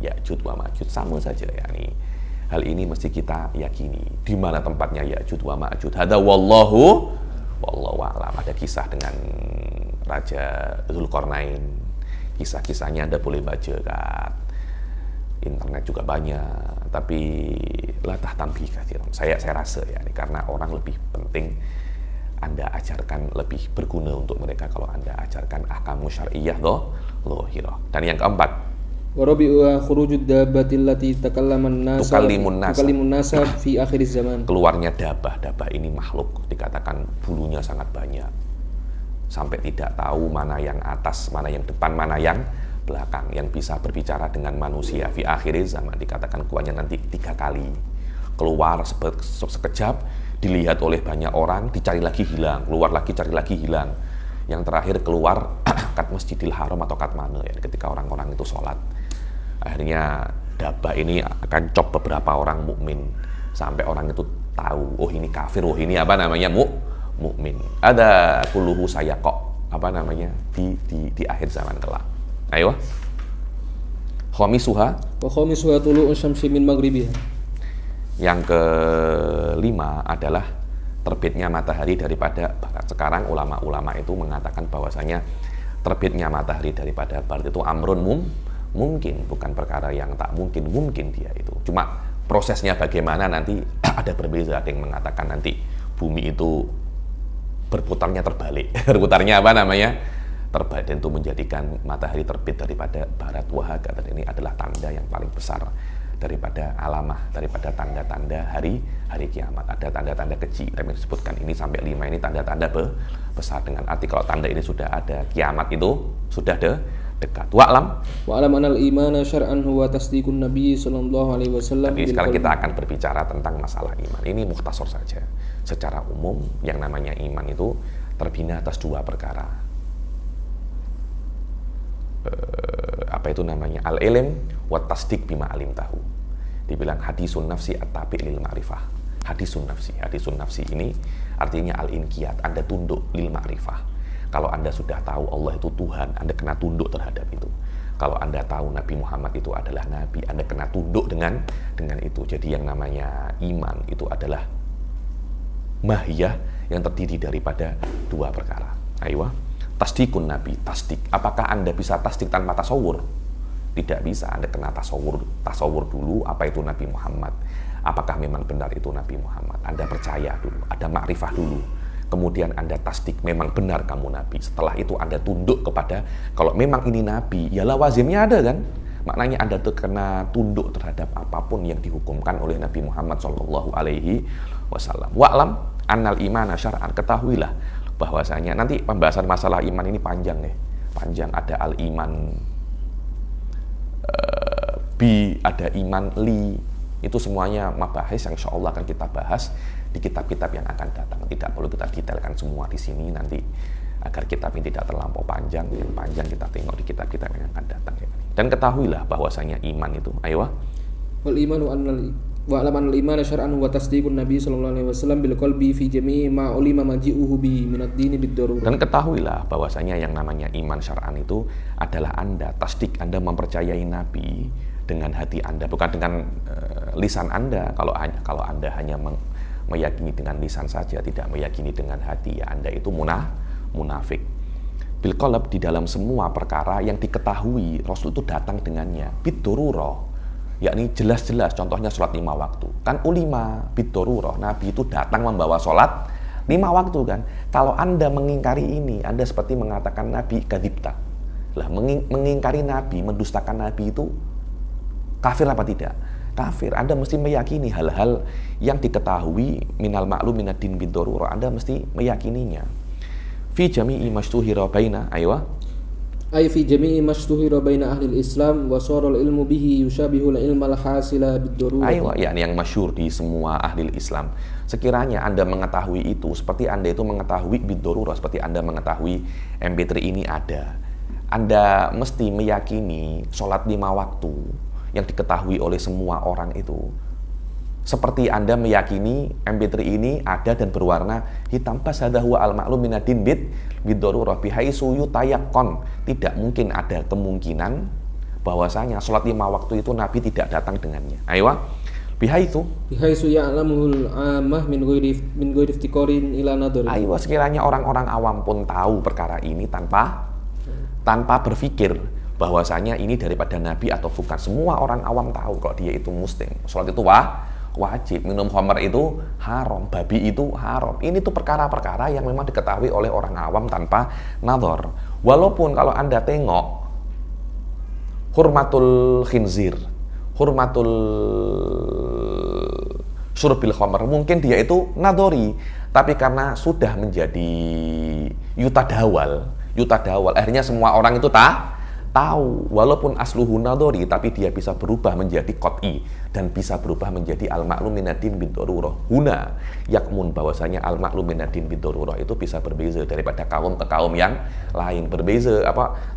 Ya'jud wa Ma'jud sama saja ya nih. Hal ini mesti kita yakini. Di mana tempatnya Ya'jud wa Ma'jud? Hada wallahu a'lam. Ada kisah dengan Raja Dzulqarnain. Kisah-kisahnya Anda boleh baca kan. Internet juga banyak, tapi latah tambih kathir. Saya rasa ya, karena orang lebih penting Anda ajarkan lebih berguna untuk mereka kalau Anda ajarkan ahkamu syar'iyyah dhahirah. Dan yang keempat, wa rabi'uha khurujud dabbati allati tukallimun nasa fi akhir zaman. Keluarnya dabah ini makhluk, dikatakan bulunya sangat banyak sampai tidak tahu mana yang atas, mana yang depan, mana yang belakang, yang bisa berbicara dengan manusia fi akhir zaman. Dikatakan keluarnya nanti 3 kali, keluar sekejap, dilihat oleh banyak orang, dicari lagi hilang, keluar lagi, cari lagi hilang. Yang terakhir keluar kat Masjidil Haram atau kat mana ya, ketika orang-orang itu sholat. Akhirnya dabah ini akan cop beberapa orang mukmin sampai orang itu tahu, oh ini kafir, oh ini apa namanya mukmin. Ada kuluhu saya kok apa namanya di akhir zaman kelak. Ayo. Khamisuha Tulu'u syamsi min maghribiha. Yang kelima adalah terbitnya matahari daripada barat. Sekarang ulama-ulama itu mengatakan bahwasanya terbitnya matahari daripada barat itu amrun mungkin, bukan perkara yang tak mungkin dia itu. Cuma prosesnya bagaimana nanti ada berbeda. Ada yang mengatakan nanti bumi itu berputarnya terbalik. Berputarnya apa namanya? Terbalik, dan itu menjadikan matahari terbit daripada barat. Dan ini adalah tanda yang paling besar daripada alamah, daripada tanda-tanda hari kiamat. Ada tanda-tanda kecil yang disebutkan ini sampai 5 ini tanda-tanda besar, dengan arti kalau tanda ini sudah ada, kiamat itu sudah dekat. Wa'lam anal imana syar'an huwa tasdiqun nabi sallallahu alaihi wasallam. Jadi sekarang kita akan berbicara tentang masalah iman. Ini mukhtasar saja. Secara umum yang namanya iman itu terbina atas 2 perkara. Apa itu namanya? Al-ilm wa tasdiq bima alim tahu. Dibilang hadisun nafsi at-tabi' lil ma'rifah. Hadisun nafsi ini artinya al-inqiyat, Anda tunduk lil ma'rifah. Kalau Anda sudah tahu Allah itu Tuhan, Anda kena tunduk terhadap itu. Kalau Anda tahu Nabi Muhammad itu adalah Nabi, Anda kena tunduk dengan itu. Jadi yang namanya iman itu adalah mahiyah yang terdiri daripada 2 perkara. Ayo, tasdikun Nabi, tasdik. Apakah Anda bisa tasdik tanpa tasawur? Tidak bisa. Anda kena tasawur dulu apa itu Nabi Muhammad. Apakah memang benar itu Nabi Muhammad? Anda percaya dulu, ada makrifah dulu. Kemudian Anda tasdik, memang benar kamu Nabi. Setelah itu Anda tunduk kepada, kalau memang ini Nabi, ya lawazimnya ada kan? Maknanya Anda terkena tunduk terhadap apapun yang dihukumkan oleh Nabi Muhammad sallallahu alaihi wasallam. Wa'lam annal imana syar'an, ketahuilah bahwasanya nanti pembahasan masalah iman ini panjang. Ada al-iman bi, ada iman li. Itu semuanya mabahis yang insya Allah akan kita bahas di kitab-kitab yang akan datang. Tidak perlu kita detailkan semua di sini nanti, agar kitab ini tidak terlampau panjang. Yang panjang kita tengok di kitab-kitab yang akan datang. Dan ketahuilah bahwasanya iman itu, ayo. Wal imanu wa'lam anal imana syar'an wa tasdiqun nabi sallallahu alaihi wasallam bil qalbi fi jami'i ma ulima maji'uhu bi min ad-dini bid darurah. Dan ketahuilah bahwasanya yang namanya iman syar'an itu adalah Anda tasdik, Anda mempercayai Nabi dengan hati Anda, bukan dengan lisan Anda. Kalau Anda hanya meyakini dengan lisan saja, tidak meyakini dengan hati, ya Anda itu munafik. Bil qalb, di dalam semua perkara yang diketahui Rasul itu datang dengannya bid darurah, yakni jelas-jelas. Contohnya sholat 5 waktu. Kan ulima bid-darurah, Nabi itu datang membawa sholat 5 waktu kan. Kalau Anda mengingkari ini, Anda seperti mengatakan Nabi kadzibta. Lah, mengingkari Nabi, mendustakan Nabi itu kafir apa tidak? Kafir. Anda mesti meyakini hal-hal yang diketahui minal ma'lum minad-din bid-darurah. Anda mesti meyakininya. Fi jami'i masytuhira baina, aywa, ay fi jami'i masytuhira baina ahli al-Islam wa sara al-ilmu bihi yushabihu al-ilma al-hasila bid-darurah. Aywa, yakni yang masyhur di semua ahli Islam. Sekiranya Anda mengetahui itu, seperti Anda itu mengetahui bid-darurah, seperti Anda mengetahui MP3 ini ada. Anda mesti meyakini sholat 5 waktu yang diketahui oleh semua orang itu. Seperti Anda meyakini MP3 ini ada dan berwarna hitam. Fasadahu al-ma'lum minad-din bid-darurah bihaitsu yutayaqqan. Tidak mungkin ada kemungkinan bahwasanya sholat 5 waktu itu Nabi tidak datang dengannya. Ayo, bihaitsu ya'lamul 'ammah min ghairi iftiqarin ila nadhar. Ayo, sekiranya orang-orang awam pun tahu perkara ini tanpa berpikir bahwasanya ini daripada Nabi atau bukan. Semua orang awam tahu kalau dia itu muslim. Sholat itu wajib, minum khamr itu haram, babi itu haram. Ini tuh perkara-perkara yang memang diketahui oleh orang awam tanpa nadhar. Walaupun kalau Anda tengok hurmatul khinzir, hurmatul syurbil khamr, mungkin dia itu nadhari, tapi karena sudah menjadi yutadawal, akhirnya semua orang itu tahu, walaupun asluhu nadhari, tapi dia bisa berubah menjadi qat'i dan bisa berubah menjadi al-ma'lum minad-din bid-darurah. Huna yakmun, bahwasanya al-ma'lum minad-din bid-darurah itu bisa berbeza daripada kaum ke kaum yang lain. Berbeza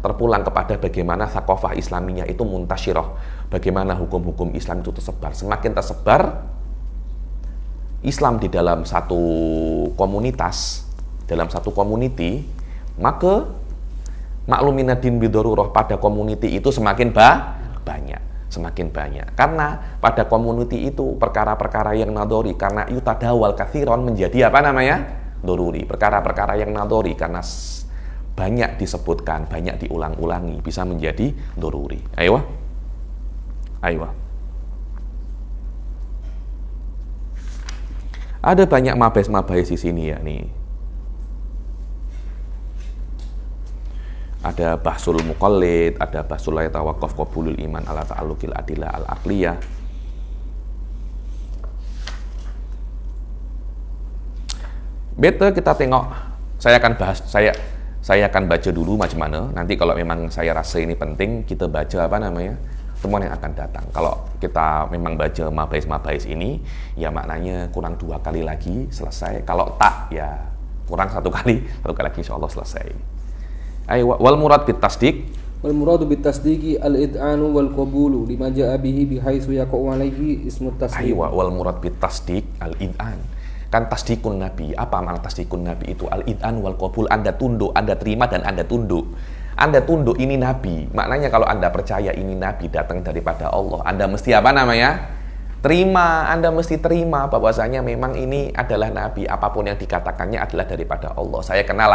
terpulang kepada bagaimana thaqafah Islaminya itu muntasyirah, bagaimana hukum-hukum Islam itu tersebar. Semakin tersebar Islam di dalam satu komunitas, dalam satu community, maka makluminadin bidorurah pada community itu semakin banyak. Karena pada community itu perkara-perkara yang nadori, karena yutadawal kathiron menjadi doruri. Perkara-perkara yang nadori karena banyak disebutkan, banyak diulang-ulangi, bisa menjadi doruri. Ayo. Ada banyak mabais di sini ya nih. Ada bahsul muqallid, ada bahsul la yatawaqqaf qabulul iman ala ta'alluqil adillah al-aqliyah. Better kita tengok, saya akan baca dulu macam mana. Nanti kalau memang saya rasa ini penting, kita baca temuan yang akan datang. Kalau kita memang baca mabais ini, ya maknanya kurang 2 kali lagi selesai. Kalau tak, ya kurang 1 kali lagi insyaallah selesai. Wal murad bit tasdiq, wal muradu bit tasdiqi al id'anu wal qabulu lima jaa bihi bihaitsu yaqa'u alaihi ismut tasdiq. Wal murad bit tasdiq al id'an. Kan tasdikun nabi. Apa makna tasdikun nabi itu? Al id'an wal qabul, Anda tunduk, Anda terima dan Anda tunduk. Anda tunduk, ini nabi. Maknanya kalau Anda percaya ini nabi datang daripada Allah, Anda mesti terima, Anda mesti terima bahwasanya memang ini adalah nabi, apapun yang dikatakannya adalah daripada Allah. Saya kenal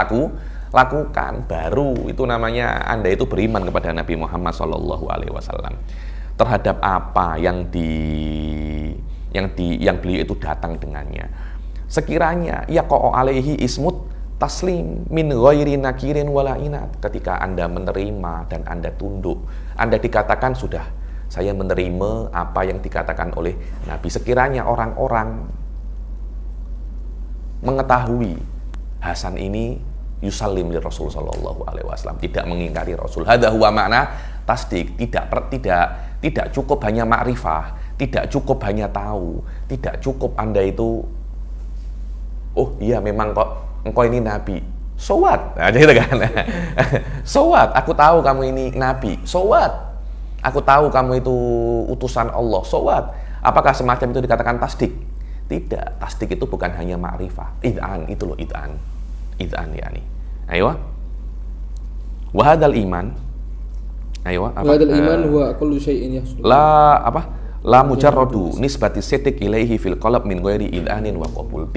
lakukan, baru itu namanya Anda itu beriman kepada Nabi Muhammad SAW terhadap apa yang beliau itu datang dengannya. Sekiranya yaqa'u alaihi ismut taslim min ghairi nakirin wala inat, ketika Anda menerima dan Anda tunduk, Anda dikatakan sudah, saya menerima apa yang dikatakan oleh Nabi. Sekiranya orang-orang mengetahui Hasan ini yusallim li Rasul sallallahu alaihi wasallam, tidak mengingkari Rasul. Hadza huwa makna tasdik. Tidak cukup hanya makrifah, tidak cukup hanya tahu, tidak cukup Anda itu oh iya memang kok engkau ini nabi. So what? Nah, gitu kan. So what? Aku tahu kamu ini nabi. So what? Aku tahu kamu itu utusan Allah. So what? Apakah semacam itu dikatakan tasdik? Tidak. Tasdik itu bukan hanya makrifah. Id'an, itu loh id'an. Id'an ya nih. Ayo. Wahadal iman. Ayo. Wahadal iman huwa kullu syai'in yahsul. La mujarradu nisbati sidq ilaihi fil qalb min ghairi id'anin wa qabul.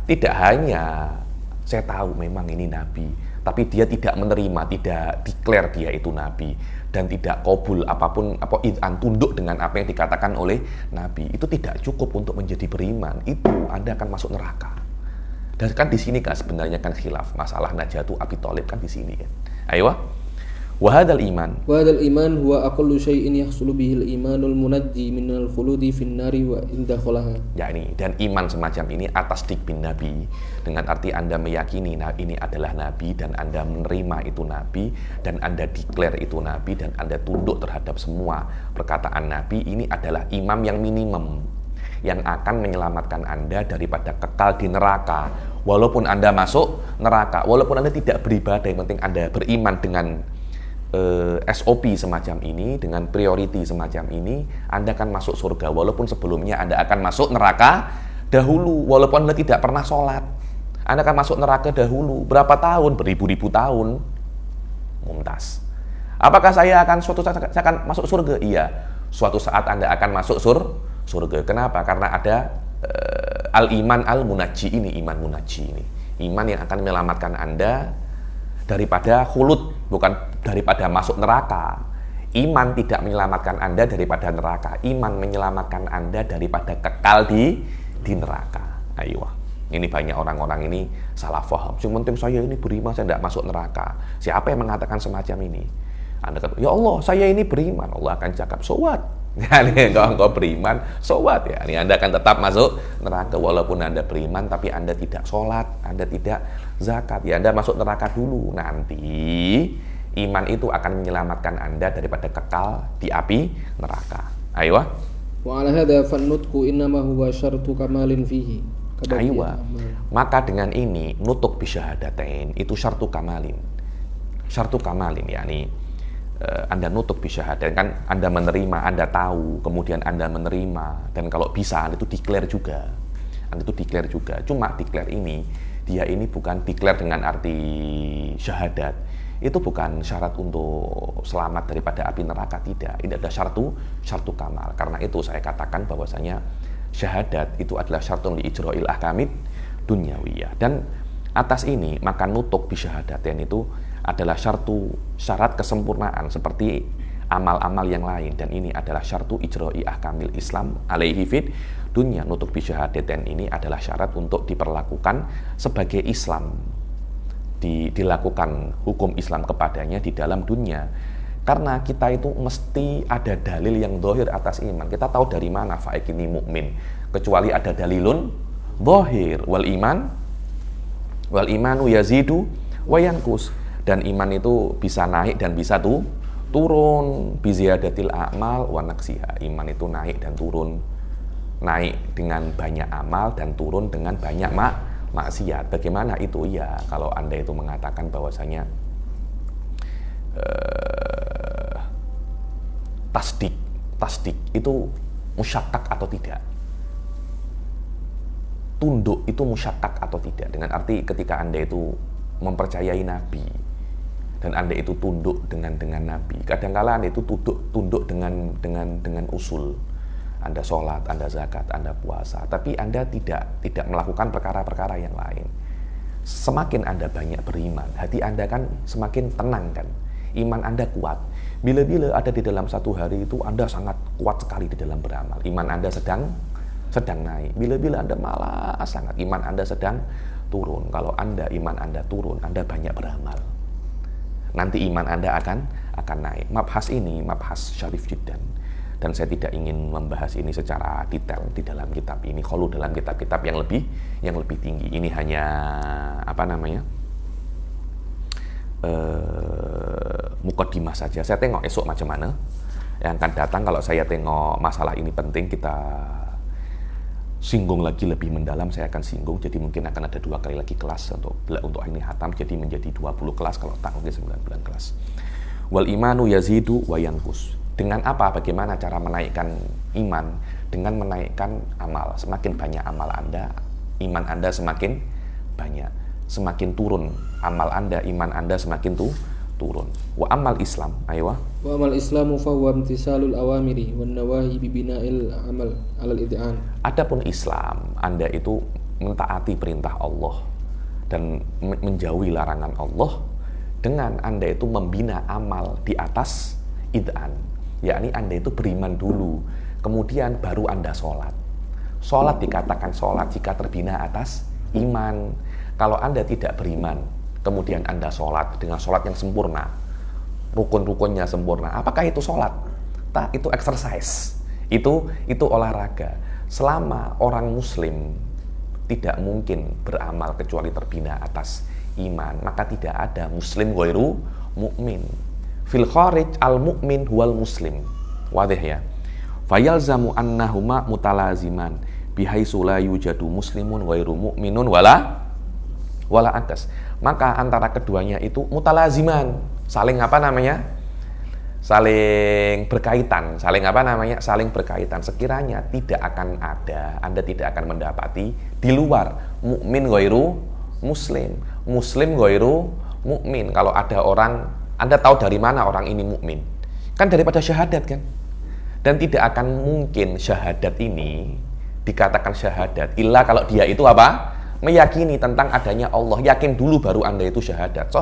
Tidak hanya saya tahu memang ini nabi, tapi dia tidak menerima, tidak declare dia itu nabi, dan tidak qabul apapun id'an, tunduk dengan apa yang dikatakan oleh nabi. Itu tidak cukup untuk menjadi beriman. Itu Anda akan masuk neraka. Dan kan di sini kan sebenarnya kan khilaf masalah najatu Abi Thalib kan di sini kan. Ayo. Wahadal iman. Wahadal iman huwa aqallu syai'in yahsulu bihil imanul munajji minal khuludi fin nari wa inda kholaha. Ya ini, dan iman semacam ini atas dik bin nabi, dengan arti Anda meyakini ini adalah nabi dan Anda menerima itu nabi dan Anda declare itu nabi dan Anda tunduk terhadap semua perkataan nabi. Ini adalah imam yang minimum yang akan menyelamatkan Anda daripada kekal di neraka. Walaupun Anda masuk neraka, walaupun Anda tidak beribadah, yang penting Anda beriman dengan SOP semacam ini, dengan priority semacam ini, Anda akan masuk surga. Walaupun sebelumnya Anda akan masuk neraka dahulu, walaupun Anda tidak pernah sholat, Anda akan masuk neraka dahulu. Berapa tahun? Beribu-ribu tahun. Mumtaz. Apakah suatu saat saya akan masuk surga? Iya. Suatu saat Anda akan masuk surga. Kenapa? Karena ada al-iman al-munajji ini, iman munajji ini. Iman yang akan menyelamatkan Anda daripada khulud, bukan daripada masuk neraka. Iman tidak menyelamatkan Anda daripada neraka. Iman menyelamatkan Anda daripada kekal di neraka. Ayo. Ini banyak orang-orang ini salah paham. Yang penting saya ini beriman, saya tidak masuk neraka. Siapa yang mengatakan semacam ini? Anda kata, ya Allah, saya ini beriman. Allah akan cakap, so what? Kalau engkau beriman, so what? Ya, ini Anda akan tetap masuk neraka. Walaupun Anda beriman, tapi Anda tidak sholat, Anda tidak zakat. Ya, Anda masuk neraka dulu. Nanti iman itu akan menyelamatkan Anda daripada kekal di api neraka. Ayo. Wa ala hadza fannutqu innama huwa syartu kamalin fihi. Aywa. Maka dengan ini nutuk bisyahadatain itu syartu kamalin. Syartu kamalin yakni Anda nutuk bisyahadatain kan Anda menerima, Anda tahu, kemudian Anda menerima dan kalau bisa Anda itu declare juga. Anda itu declare juga. Cuma declare ini dia ini bukan declare dengan arti syahadat. Itu bukan syarat untuk selamat daripada api neraka, tidak. Ini ada syartu kamal. Karena itu saya katakan bahwasanya syahadat itu adalah syartun li ijra'il ahkamid dunyawiyah. Dan atas ini maka nutuk bisyahadatain itu adalah syarat kesempurnaan seperti amal-amal yang lain, dan ini adalah syartu ijra'i ahkamil Islam alaihi fid dunya. Nutuk bisyahadatain ini adalah syarat untuk diperlakukan sebagai Islam, dilakukan hukum Islam kepadanya di dalam dunia. Karena kita itu mesti ada dalil yang zahir atas iman. Kita tahu dari mana faik ini mukmin, kecuali ada dalilun zahir. Wal imanu yazidu wa yanqus. Dan iman itu bisa naik dan bisa turun. Biziyadatil a'mal wa naqsiha. Iman itu naik dan turun. Naik dengan banyak amal dan turun dengan banyak maksiat. Bagaimana itu? Ya, kalau Anda itu mengatakan bahwasanya tasdik itu musyatak atau tidak, tunduk itu musyatak atau tidak, dengan arti ketika Anda itu mempercayai Nabi dan Anda itu tunduk dengan Nabi. Kadang-kala Anda itu tunduk dengan usul. Anda sholat, Anda zakat, Anda puasa, tapi Anda tidak melakukan perkara-perkara yang lain. Semakin Anda banyak beriman, hati Anda kan semakin tenang kan, iman Anda kuat. Bila-bila ada di dalam satu hari itu Anda sangat kuat sekali di dalam beramal, iman Anda sedang naik. Bila-bila Anda malas sangat, iman Anda sedang turun. Kalau iman Anda turun, Anda banyak beramal, nanti iman Anda akan naik. Mabhas ini mabhas syarif jiddan, dan saya tidak ingin membahas ini secara detail di dalam kitab ini. Kalau dalam kitab-kitab yang lebih tinggi, ini hanya mukaddimah saja. Saya tengok esok macam mana yang akan datang. Kalau saya tengok masalah ini penting, kita singgung lagi lebih mendalam, saya akan singgung. Jadi mungkin akan ada 2 kali lagi kelas untuk ini hatam, jadi menjadi 20 kelas, kalau tak mungkin 9 kelas. Wal imanu yazidu wa yanqus. Dengan apa? Bagaimana cara menaikkan iman? Dengan menaikkan amal. Semakin banyak amal Anda, iman Anda semakin banyak. Semakin turun amal Anda, iman Anda semakin turun. Wa amal Islam, aywa. Wa amal Islamu fa huwa imtisalul awamiri wan nawahi bi bina'il amal 'alal id'an. Adapun Islam, Anda itu mentaati perintah Allah dan menjauhi larangan Allah dengan Anda itu membina amal di atas id'an. Yakni Anda itu beriman dulu, kemudian baru Anda sholat. Sholat dikatakan sholat jika terbina atas iman. Kalau Anda tidak beriman, kemudian Anda sholat dengan sholat yang sempurna, rukun-rukunnya sempurna, apakah itu sholat? Itu exercise, itu olahraga. Selama orang muslim tidak mungkin beramal kecuali terbina atas iman, maka tidak ada muslim ghairu mukmin. Fil kharij al mukmin huwal muslim. Wadih ya. Fayalzamu annahuma mutalaziman bihaitsu la yujadu muslimun ghairu mukminun wala akas. Maka antara keduanya itu mutalaziman, saling saling berkaitan, saling berkaitan. Sekiranya tidak akan ada, Anda tidak akan mendapati di luar mukmin ghairu muslim, muslim ghairu mukmin. Kalau ada orang, Anda tahu dari mana orang ini mukmin? Kan daripada syahadat kan? Dan tidak akan mungkin syahadat ini dikatakan syahadat illa kalau dia itu apa? Meyakini tentang adanya Allah. Yakin dulu baru Anda itu syahadat.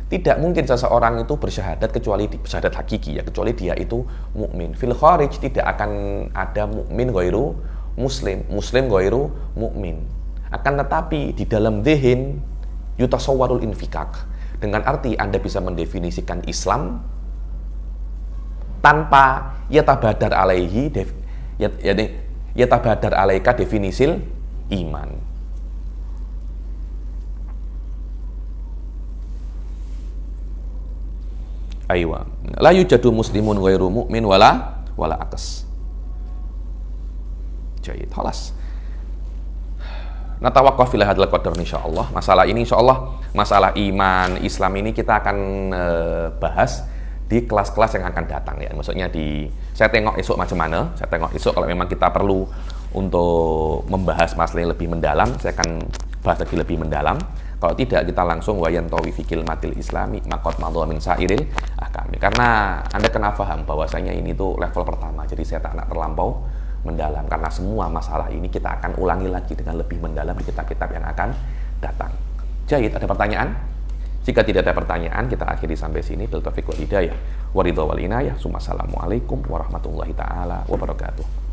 Tidak mungkin seseorang itu bersyahadat kecuali bersyahadat hakiki ya, kecuali dia itu mukmin. Fil kharij tidak akan ada mukmin ghairu muslim, muslim ghairu mukmin. Akan tetapi di dalam dzihn yutasawwarul infikak, dengan arti Anda bisa mendefinisikan Islam tanpa yatabadar alaihi yatabadar alaika definisil iman. Aywa, la yujadu muslimun ghairu mu'min wala akas. Jayid, khalas. Natawaqqaf ila hadzal qadar insyaallah. Masalah ini insyaallah, masalah iman Islam ini kita akan bahas di kelas-kelas yang akan datang ya. Maksudnya saya tengok esok macam mana. Saya tengok esok kalau memang kita perlu untuk membahas masalah yang lebih mendalam, saya akan bahas lagi lebih mendalam. Kalau tidak, kita langsung wayan tawi fikil matil islami makot madhu min sairil ahkami. Karena Anda kena paham bahwasanya ini tuh level pertama. Jadi saya tak nak terlampau mendalam, karena semua masalah ini kita akan ulangi lagi dengan lebih mendalam di kitab-kitab yang akan datang. Jahid, ada pertanyaan? Jika tidak ada pertanyaan, kita akhiri sampai sini. Bil taufiq wal hidayah wa ridha wal inayah. Assalamualaikum warahmatullahi taala wabarakatuh.